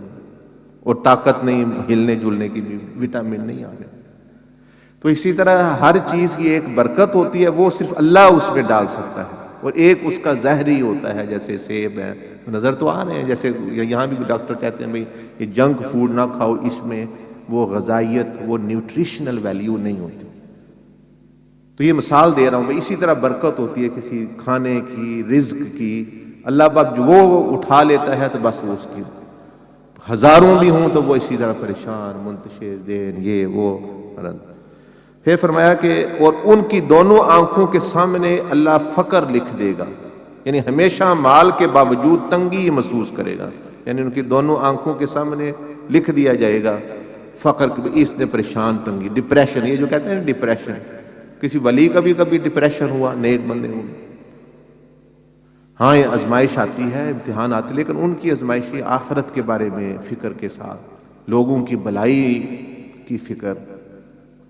اور طاقت نہیں، ہلنے جلنے کی بھی وٹامن نہیں آ رہے۔ تو اسی طرح ہر چیز کی ایک برکت ہوتی ہے، وہ صرف اللہ اس میں ڈال سکتا ہے، اور ایک اس کا زہری ہوتا ہے، جیسے سیب ہے، نظر تو آ رہے ہیں، جیسے یہاں بھی ڈاکٹر کہتے ہیں بھئی یہ جنک فوڈ نہ کھاؤ، اس میں وہ غذائیت، وہ نیوٹریشنل ویلیو نہیں ہوتی۔ تو یہ مثال دے رہا ہوں بھئی، اسی طرح برکت ہوتی ہے کسی کھانے کی، رزق کی، اللہ پاک جو وہ اٹھا لیتا ہے تو بس وہ اس کی، ہزاروں بھی ہوں تو وہ اسی طرح پریشان، منتشر، دین، یہ وہ۔ پھر فرمایا کہ اور ان کی دونوں آنکھوں کے سامنے اللہ فقر لکھ دے گا، یعنی ہمیشہ مال کے باوجود تنگی محسوس کرے گا، یعنی ان کی دونوں آنکھوں کے سامنے لکھ دیا جائے گا فقر، اس نے پریشان، تنگی، ڈپریشن، یہ جو کہتے ہیں ڈپریشن، کسی ولی کا بھی کبھی ڈپریشن ہوا، نیک بندے ہوں، ہاں یہ آزمائش آتی ہے، امتحان آتے، لیکن ان کی آزمائشی آخرت کے بارے میں فکر کے ساتھ، لوگوں کی بھلائی کی فکر،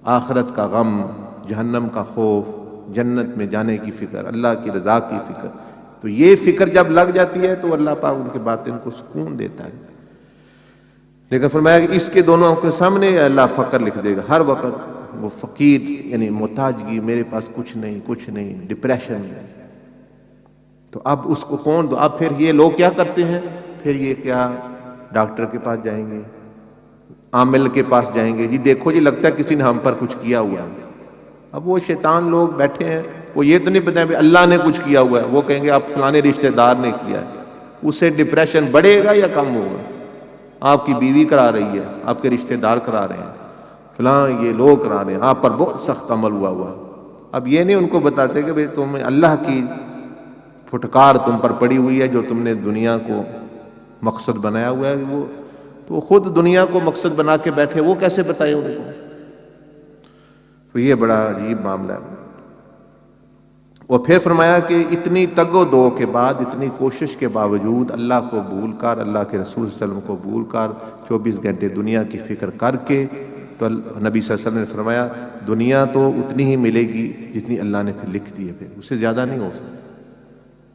آخرت کا غم، جہنم کا خوف، جنت میں جانے کی فکر، اللہ کی رضا کی فکر۔ تو یہ فکر جب لگ جاتی ہے تو اللہ پاک ان کے باطن کو سکون دیتا ہے۔ لیکن فرمایا کہ اس کے دونوں آنکھوں کے سامنے اللہ فقر لکھ دے گا، ہر وقت وہ فقیر، یعنی محتاجگی، میرے پاس کچھ نہیں، ڈپریشن ہے۔ تو اب اس کو کون دو؟ اب پھر یہ لوگ کیا کرتے ہیں، پھر یہ کیا ڈاکٹر کے پاس جائیں گے، عامل کے پاس جائیں گے، جی دیکھو جی لگتا ہے کسی نے ہم پر کچھ کیا ہوا ہے۔ اب وہ شیطان لوگ بیٹھے ہیں، وہ یہ تو نہیں پتہ ہے اللہ نے کچھ کیا ہوا ہے، وہ کہیں گے آپ فلانے رشتہ دار نے کیا ہے، اس سے ڈپریشن بڑھے گا یا کم ہوگا؟ آپ کی بیوی کرا رہی ہے، آپ کے رشتہ دار کرا رہے ہیں، فلاں یہ لوگ کرا رہے ہیں، آپ پر بہت سخت عمل ہوا۔ اب یہ نہیں ان کو بتاتے کہ بھئی تم اللہ کی پھٹکار تم پر پڑی ہوئی ہے، جو تم نے دنیا کو مقصد بنایا ہوا ہے، وہ تو خود دنیا کو مقصد بنا کے بیٹھے، وہ کیسے بتائے ان کو؟ تو یہ بڑا عجیب معاملہ ہے۔ اور پھر فرمایا کہ اتنی تگ و دو کے بعد، اتنی کوشش کے باوجود، اللہ کو بھول کر، اللہ کے رسول صلی اللہ علیہ وسلم کو بھول کر، 24 گھنٹے دنیا کی فکر کر کے، تو نبی صلی اللہ علیہ وسلم نے فرمایا دنیا تو اتنی ہی ملے گی جتنی اللہ نے پھر لکھ دی ہے، پھر اس سے زیادہ نہیں ہو سکتا،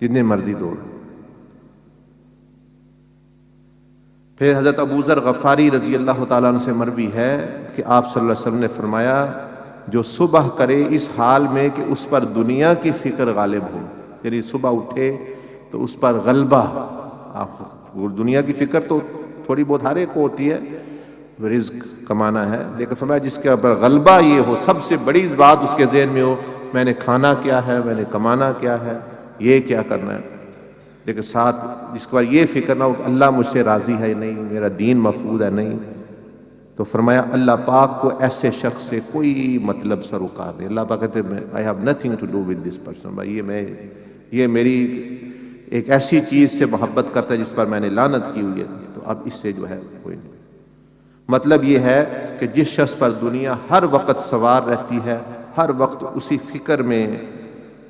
جتنے مرضی دوڑ۔ پھر حضرت ابو ذر غفاری رضی اللہ تعالیٰ عنہ سے مروی ہے کہ آپ صلی اللہ علیہ وسلم نے فرمایا جو صبح کرے اس حال میں کہ اس پر دنیا کی فکر غالب ہو، یعنی صبح اٹھے تو اس پر غلبہ، دنیا کی فکر تو تھوڑی بہت ہر ایک کو ہوتی ہے، رزق کمانا ہے، لیکن فرمایا جس کے اوپر غلبہ یہ ہو، سب سے بڑی بات اس کے ذہن میں ہو، میں نے کھانا کیا ہے، میں نے کمانا کیا ہے، یہ کیا کرنا ہے، لیکن ساتھ جس کے بعد یہ فکر نہ ہو کہ اللہ مجھ سے راضی ہے نہیں، میرا دین محفوظ ہے نہیں، تو فرمایا اللہ پاک کو ایسے شخص سے کوئی مطلب سروکار نہیں۔ اللہ پاک کہتے ہیں I have nothing to do with this person، یہ میری ایک ایسی چیز سے محبت کرتا ہے جس پر میں نے لعنت کی ہوئی ہے، تو اب اس سے جو ہے کوئی نہیں۔ مطلب یہ ہے کہ جس شخص پر دنیا ہر وقت سوار رہتی ہے، ہر وقت اسی فکر میں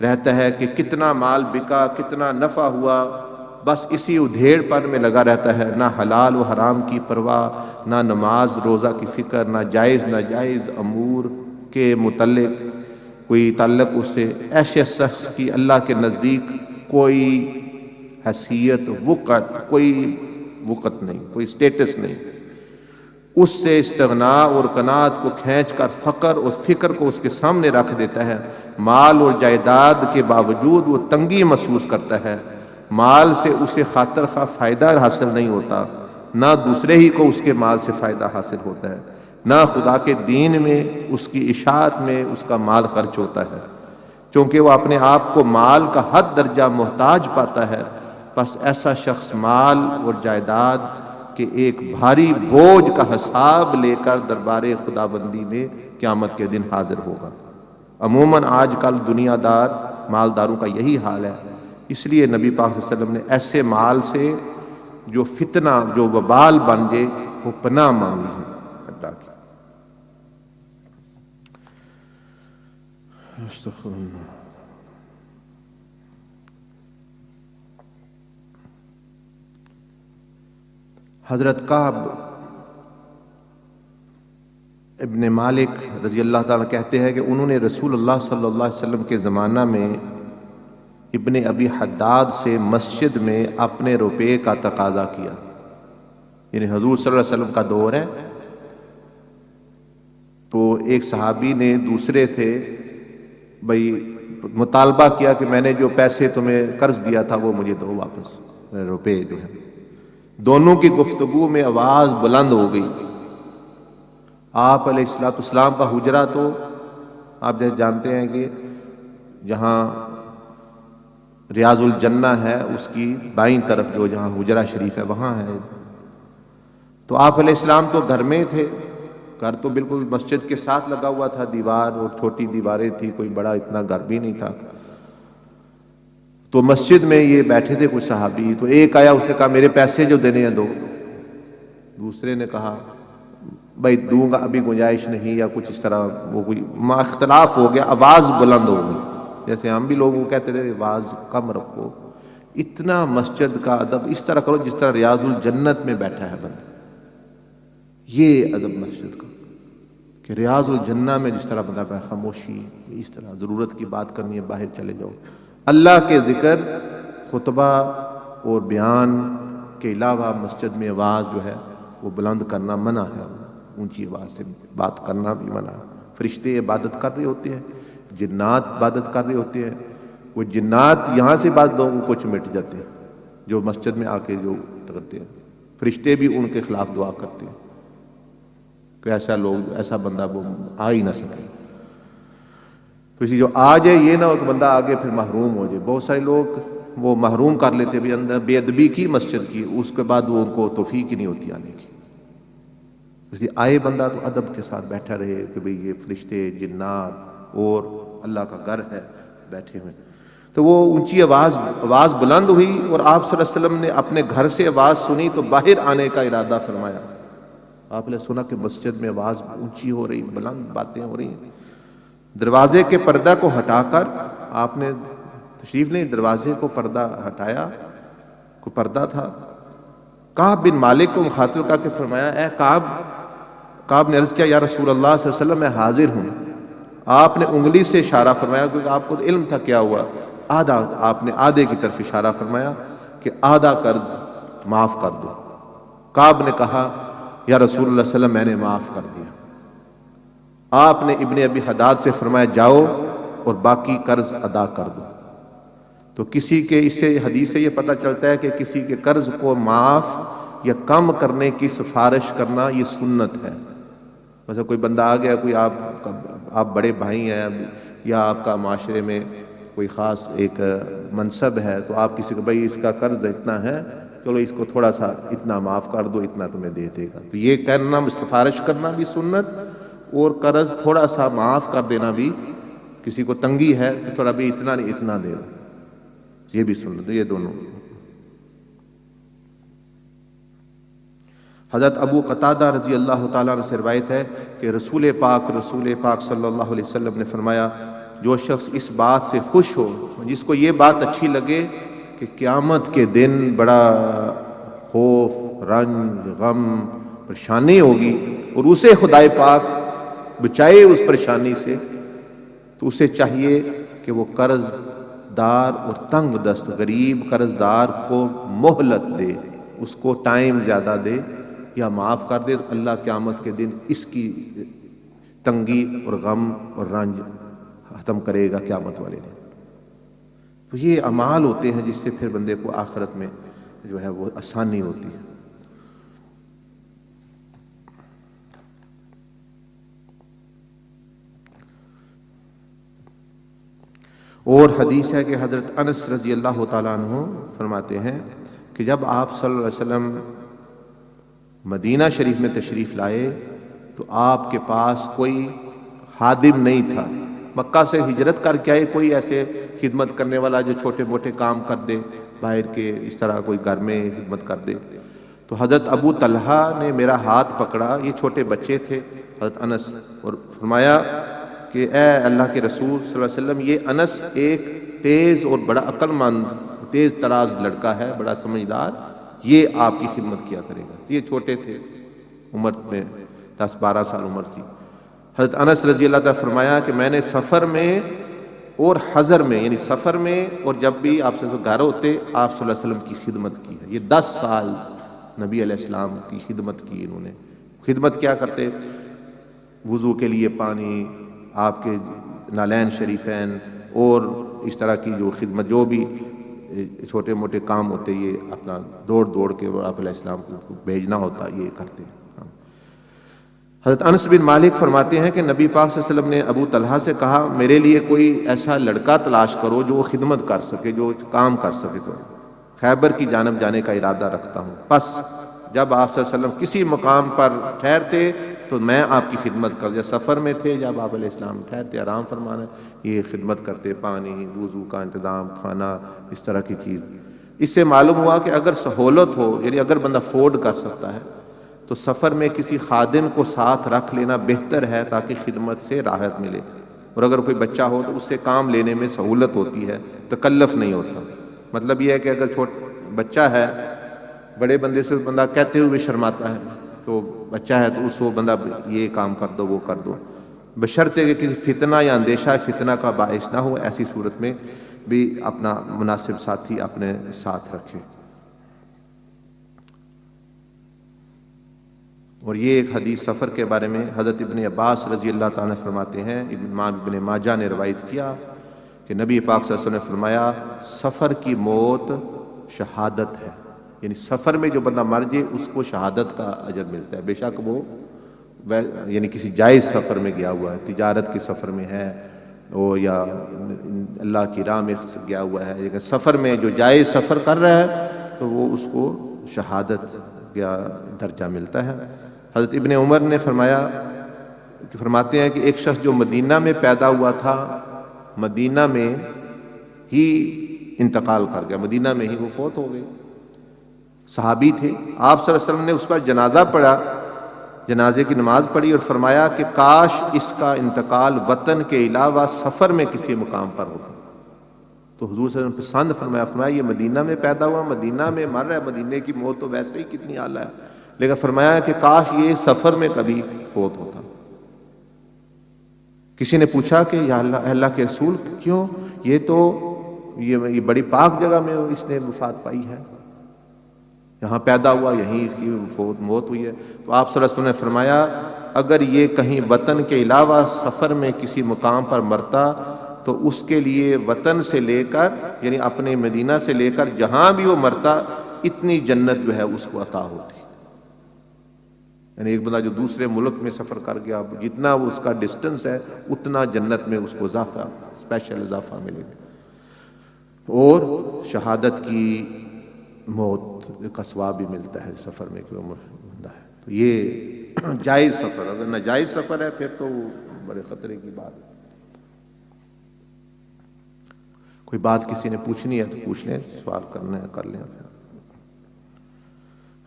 رہتا ہے کہ کتنا مال بکا، کتنا نفع ہوا، بس اسی ادھیڑ پن میں لگا رہتا ہے، نہ حلال و حرام کی پرواہ، نہ نماز روزہ کی فکر، نہ جائز ناجائز امور کے متعلق کوئی تعلق اس سے، ایسے شخص کی اللہ کے نزدیک کوئی حیثیت، کوئی وقت نہیں، کوئی سٹیٹس نہیں۔ اس سے استغناء اور قناعت کو کھینچ کر فقر اور فکر کو اس کے سامنے رکھ دیتا ہے۔ مال اور جائیداد کے باوجود وہ تنگی محسوس کرتا ہے۔ مال سے اسے خاطر خواہ فائدہ حاصل نہیں ہوتا، نہ دوسرے ہی کو اس کے مال سے فائدہ حاصل ہوتا ہے، نہ خدا کے دین میں اس کی اشاعت میں اس کا مال خرچ ہوتا ہے، چونکہ وہ اپنے آپ کو مال کا حد درجہ محتاج پاتا ہے۔ بس ایسا شخص مال اور جائیداد کے ایک بھاری بوجھ کا حساب لے کر دربار خدا بندی میں قیامت کے دن حاضر ہوگا۔ عموماً آج کل دنیا دار مالداروں کا یہی حال ہے، اس لیے نبی پاک صلی اللہ علیہ وسلم نے ایسے مال سے جو فتنہ، جو وبال بن جائے، وہ پناہ مانگی ہے اللہ کی۔ حضرت کعب ابن مالک رضی اللہ تعالیٰ کہتے ہیں کہ انہوں نے رسول اللہ صلی اللہ علیہ وسلم کے زمانہ میں ابن ابی حداد سے مسجد میں اپنے روپے کا تقاضا کیا، یعنی حضور صلی اللہ علیہ وسلم کا دور ہے، تو ایک صحابی نے دوسرے سے مطالبہ کیا کہ میں نے جو پیسے تمہیں قرض دیا تھا وہ مجھے دو واپس، روپے جو ہے۔ دونوں کی گفتگو میں آواز بلند ہو گئی۔ آپ علیہ السلام کا حجرہ تو آپ جیسے جانتے ہیں کہ جہاں ریاض الجنہ ہے اس کی بائیں طرف جو جہاں حجرہ شریف ہے وہاں ہے، تو آپ علیہ السلام تو گھر میں تھے، گھر تو بالکل مسجد کے ساتھ لگا ہوا تھا، دیوار اور چھوٹی دیواریں تھی، کوئی بڑا اتنا گھر بھی نہیں تھا، تو مسجد میں یہ بیٹھے تھے کچھ صحابی، تو ایک آیا، اس نے کہا میرے پیسے جو دینے ہیں دو، دوسرے نے کہا بھائی دوں گا، ابھی گنجائش نہیں، یا کچھ اس طرح، وہ کوئی اختلاف ہو گیا، آواز بلند ہو گئی، جیسے ہم بھی لوگوں کو کہتے تھے آواز کم رکھو، اتنا مسجد کا ادب اس طرح کرو جس طرح ریاض الجنت میں بیٹھا ہے بندہ، یہ ادب مسجد کا کہ ریاض الجنہ میں جس طرح بندہ بیٹھا، خاموشی، اس طرح ضرورت کی بات کرنی ہے باہر چلے جاؤ، اللہ کے ذکر، خطبہ اور بیان کے علاوہ مسجد میں آواز جو ہے وہ بلند کرنا منع ہے، اونچی آواز سے بات کرنا بھی منع ہے۔ فرشتے عبادت کر رہے ہوتے ہیں، جنات عبادت کر رہے ہوتے ہیں، وہ جنات یہاں سے بعض لوگوں کو چمٹ جاتے ہیں جو مسجد میں آ کے جو کرتے ہیں، فرشتے بھی ان کے خلاف دعا کرتے ہیں کہ ایسا بندہ وہ آ ہی نہ سکے، تو اسی جو آ جائے یہ نہ ہو کہ بندہ آگے پھر محروم ہو جائے۔ بہت سارے لوگ وہ محروم کر لیتے بھی، اندر بے ادبی کی مسجد کی، اس کے بعد وہ ان کو توفیق ہی نہیں ہوتی آنے کی، اس لیے آئے بندہ تو ادب کے ساتھ بیٹھا رہے کہ بھئی یہ فرشتے، جنات اور اللہ کا گھر ہے بیٹھے ہوئے۔ تو وہ اونچی آواز بلند ہوئی، اور آپ صلی اللہ علیہ وسلم نے اپنے گھر سے آواز سنی تو باہر آنے کا ارادہ فرمایا۔ آپ نے سنا کہ مسجد میں آواز اونچی ہو رہی، بلند باتیں ہو رہی ہیں، دروازے کے پردہ کو ہٹا کر آپ نے تشریف نہیں، دروازے کو پردہ ہٹایا، کو پردہ تھا، کعب بن مالک کو مخاطب کر کے فرمایا اے کعب نے عرض کیا یا رسول اللہ صلی اللہ علیہ وسلم میں حاضر ہوں۔ آپ نے انگلی سے اشارہ فرمایا، کیونکہ آپ کو علم تھا کیا ہوا، آپ نے آدھے کی طرف اشارہ فرمایا کہ آدھا قرض معاف کر دو۔ کعب نے کہا یا رسول اللہ صلی اللہ علیہ وسلم میں نے معاف کر دیا۔ آپ نے ابن ابی حداد سے فرمایا جاؤ اور باقی قرض ادا کر دو۔ تو کسی کے اس سے حدیث سے یہ پتہ چلتا ہے کہ کسی کے قرض کو معاف یا کم کرنے کی سفارش کرنا یہ سنت ہے، مثلا کوئی بندہ آ گیا، کوئی آپ بڑے بھائی ہیں یا آپ کا معاشرے میں کوئی خاص ایک منصب ہے، تو آپ کسی کو بھائی اس کا قرض اتنا ہے، چلو اس کو تھوڑا سا اتنا معاف کر دو، اتنا تمہیں دے دے گا. تو یہ کرنا، سفارش کرنا بھی سنت، اور قرض تھوڑا سا معاف کر دینا بھی، کسی کو تنگی ہے تو تھوڑا بھی اتنا نہیں اتنا دے دو، یہ بھی سنت. یہ دونوں. حضرت ابو قتادہ رضی اللہ تعالیٰ عنہ سے روایت ہے کہ رسول پاک صلی اللہ علیہ وسلم نے فرمایا، جو شخص اس بات سے خوش ہو، جس کو یہ بات اچھی لگے کہ قیامت کے دن بڑا خوف، رنج، غم، پریشانی ہوگی، اور اسے خدائے پاک بچائے اس پریشانی سے، تو اسے چاہیے کہ وہ قرض دار اور تنگ دست غریب قرض دار کو مہلت دے، اس کو ٹائم زیادہ دے یا معاف کر دے. تو اللہ قیامت کے دن اس کی تنگی اور غم اور رنج ختم کرے گا قیامت والے دن. تو یہ اعمال ہوتے ہیں جس سے پھر بندے کو آخرت میں جو ہے وہ آسانی ہوتی ہے. اور حدیث ہے کہ حضرت انس رضی اللہ تعالیٰ عنہ فرماتے ہیں کہ جب آپ صلی اللہ علیہ وسلم مدینہ شریف میں تشریف لائے تو آپ کے پاس کوئی خادم نہیں تھا. مکہ سے ہجرت کر کے آئے، کوئی ایسے خدمت کرنے والا جو چھوٹے موٹے کام کر دے باہر کے، اس طرح کوئی گھر میں خدمت کر دے. تو حضرت ابو طلحہ نے میرا ہاتھ پکڑا، یہ چھوٹے بچے تھے حضرت انس، اور فرمایا کہ اے اللہ کے رسول صلی اللہ علیہ وسلم، یہ انس ایک تیز اور بڑا عقل مند، تیز تراز لڑکا ہے، بڑا سمجھدار، یہ آپ کی خدمت کیا کرے گا. یہ چھوٹے تھے، عمر میں 10-12 سال عمر تھی. حضرت انس رضی اللہ تعالیٰ فرمایا کہ میں نے سفر میں اور حضر میں، یعنی سفر میں اور جب بھی آپ سے گھر ہوتے، آپ صلی اللہ علیہ وسلم کی خدمت کی ہے. یہ 10 سال نبی علیہ السلام کی خدمت کی انہوں نے. خدمت کیا کرتے؟ وضو کے لیے پانی، آپ کے نالین شریفین، اور اس طرح کی جو خدمت، جو بھی چھوٹے موٹے کام ہوتے، یہ اپنا دوڑ کے آپ علیہ السلام کو بھیجنا ہوتا، یہ کرتے. حضرت انس بن مالک فرماتے ہیں کہ نبی پاک صلی اللہ علیہ وسلم نے ابو طلحہ سے کہا، میرے لیے کوئی ایسا لڑکا تلاش کرو جو خدمت کر سکے، جو کام کر سکے، تو خیبر کی جانب جانے کا ارادہ رکھتا ہوں. بس جب آپ صلی اللہ علیہ وسلم کسی مقام پر ٹھہرتے تو میں آپ کی خدمت کر. جب سفر میں تھے، جب آپ علیہ السلام ٹھہرتے آرام فرمانا، یہ خدمت کرتے، پانی، وضو کا انتظام، کھانا، اس طرح کی چیز. اس سے معلوم ہوا کہ اگر سہولت ہو، یعنی اگر بندہ افورڈ کر سکتا ہے، تو سفر میں کسی خادم کو ساتھ رکھ لینا بہتر ہے تاکہ خدمت سے راحت ملے. اور اگر کوئی بچہ ہو تو اس سے کام لینے میں سہولت ہوتی ہے، تکلف نہیں ہوتا. مطلب یہ ہے کہ اگر بچہ ہے، بڑے بندے سے بندہ کہتے ہوئے شرماتا ہے، تو بچہ ہے تو اس کو بندہ یہ کام کر دو، وہ کر دو، بشرطے کہ کسی فتنہ یا اندیشہ فتنہ کا باعث نہ ہو. ایسی صورت میں بھی اپنا مناسب ساتھی اپنے ساتھ رکھے. اور یہ ایک حدیث سفر کے بارے میں حضرت ابن عباس رضی اللہ تعالیٰ فرماتے ہیں، ابن ماجہ نے روایت کیا کہ نبی پاک صلی اللہ علیہ وسلم نے فرمایا، سفر کی موت شہادت ہے. یعنی سفر میں جو بندہ مر جائے اس کو شہادت کا اجر ملتا ہے، بے شک وہ یعنی کسی جائز سفر میں گیا ہوا ہے، تجارت کے سفر میں ہے یا اللہ کی راہ میں گیا ہوا ہے، لیکن سفر میں جو جائز سفر کر رہا ہے تو وہ اس کو شہادت کا درجہ ملتا ہے. حضرت ابن عمر نے فرماتے ہیں کہ ایک شخص جو مدینہ میں پیدا ہوا تھا، مدینہ میں ہی انتقال کر گیا، مدینہ میں ہی وہ فوت ہو گئے. صحابی تھے، آپ صلی اللہ علیہ وسلم نے اس پر جنازہ پڑھا، جنازے کی نماز پڑھی اور فرمایا کہ کاش اس کا انتقال وطن کے علاوہ سفر میں کسی مقام پر ہوتا. تو حضور صلی اللہ علیہ وسلم پسند فرمایا یہ مدینہ میں پیدا ہوا، مدینہ میں مر رہا ہے، مدینہ کی موت تو ویسے ہی کتنی اعلیٰ ہے، لیکن فرمایا کہ کاش یہ سفر میں کبھی فوت ہوتا. کسی نے پوچھا کہ یا اللہ کے رسول کیوں؟ یہ بڑی پاک جگہ میں اس نے وفات پائی ہے، یہاں پیدا ہوا، یہیں اس کی موت ہوئی ہے. تو آپ صلی اللہ علیہ وسلم نے فرمایا اگر یہ کہیں وطن کے علاوہ سفر میں کسی مقام پر مرتا تو اس کے لیے وطن سے لے کر، یعنی اپنے مدینہ سے لے کر جہاں بھی وہ مرتا، اتنی جنت جو ہے اس کو عطا ہوتی. یعنی ایک بندہ جو دوسرے ملک میں سفر کر گیا، جتنا اس کا ڈسٹنس ہے اتنا جنت میں اس کو اضافہ، اسپیشل اضافہ ملے گا، اور شہادت کی موت کا ثواب بھی ملتا ہے سفر میں کوئی بندہ ہے۔ تو یہ جائز سفر، اگر ناجائز سفر ہے پھر تو وہ بڑے خطرے کی بات ہے۔ کوئی بات کسی نے پوچھنی ہے تو پوچھ لیں، سوال کرنا ہے کر لیں۔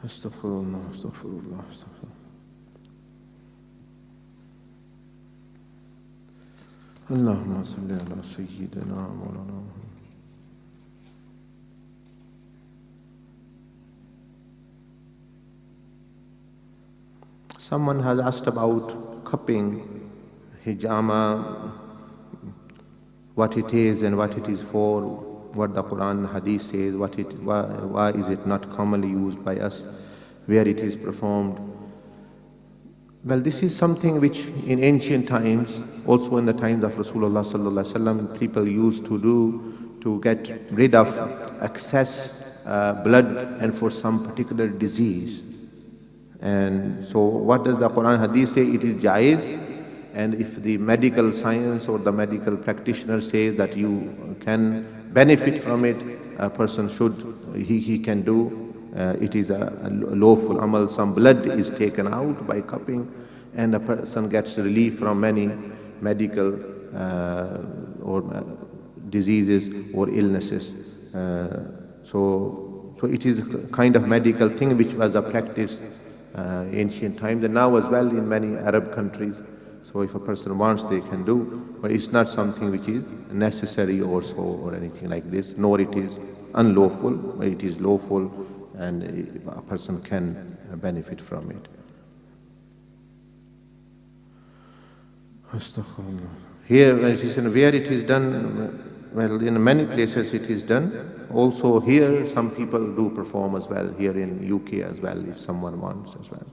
استغفر اللہ استغفر اللہ استغفر اللہ، اللہم صلی علی سیدنا مولانا محمد۔ Someone has asked about cupping hijama, what it is and what it is for, what the Quran and Hadith says, why is it not commonly used by us, where it is performed. Well, this is something which in ancient times, also in the times of Rasulullah sallallahu alaihi wasallam, people used to do to get rid of excess blood and for some particular disease. And so what does the Quran Hadith say? It is jaiz, and if the medical science or the medical practitioner says that you can benefit from it, a person should, he can do. It is a lawful amal. Some blood is taken out by cupping, and a person gets relief from many medical or diseases or illnesses. So it is a kind of medical thing which was a practice ancient times, and now as well in many Arab countries. So if a person wants, they can do, but it's not something which is necessary or so or anything like this, nor it is unlawful, but it is lawful, and a person can benefit from it. Here, where it is done, well, in many places it is done. Also here, some people do perform as well, here in UK as well, if someone wants as well.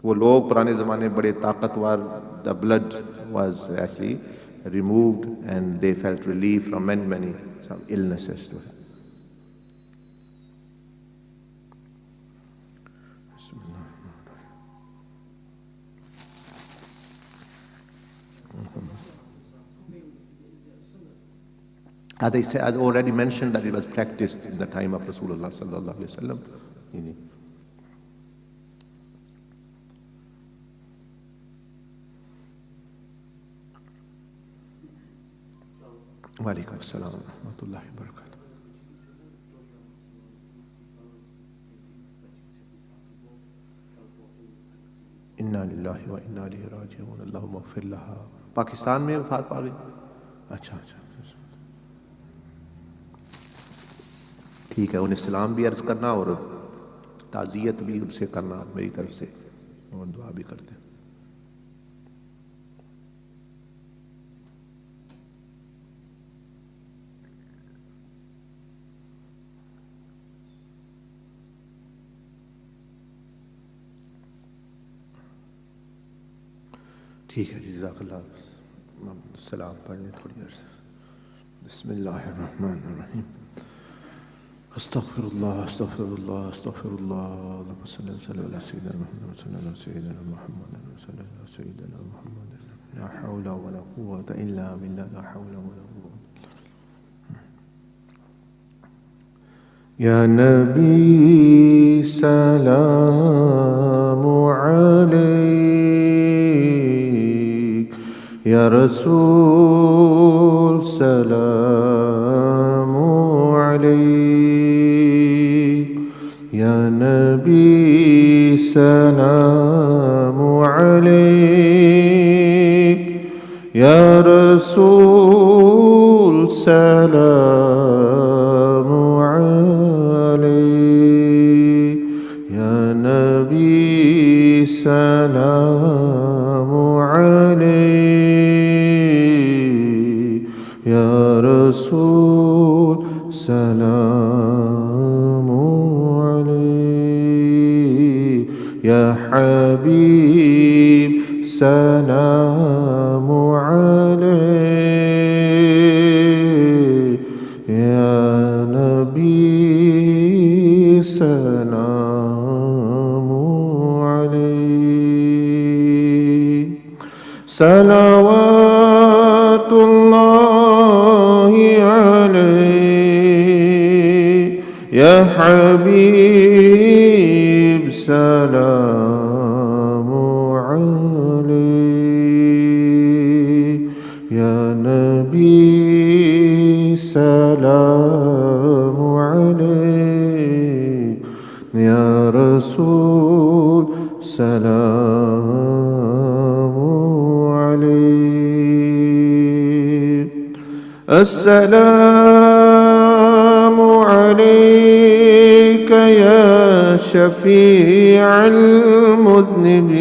وہ لوگ پرانے زمانے بڑے طاقتور، the blood was actually removed and they felt relief from many some illnesses. As I said, as already mentioned, that it was practiced in the time of Rasulullah sallallahu alaihi wasallam. Wa alaikum assalam wa rahmatullahi wa barakatuh. Inna lillahi wa inna ilayhi raji'un. Allahumma ighfir laha. Pakistan میں وفات پا گئی؟ اچھا ٹھیک ہے، انہیں سلام بھی عرض کرنا اور تعزیت بھی ان سے کرنا میری طرف سے، اور دعا بھی کرتے ہیں۔ ٹھیک ہے، جزاک اللہ، سلام پڑھ لیں تھوڑی دیر سے۔ بسم اللہ الرحمن الرحیم۔ استغفر اللہ استغفر اللہ استغفر اللہ، اللہم صلی علی سیدنا محمد صلی اللہ علیہ سیدنا محمد صلی اللہ علیہ سیدنا محمد، لا حول ولا قوة الا باللہ، لا حول ولا قوة۔ یا نبی سلام علیک، یا رسول سلام علیک، یا نبی سلام علیک، یا رسول سلام علیک، یا نبی سلام علیک، یا رسول سلام علیک، یا حبیب سلام علیک، یا نبی سلام صلوات اللہ علیہ یا حبیب سلام علیہ یا نبی سلام علیہ یا رسول سلام علیہ السلام علیک یا شفیع المذنبین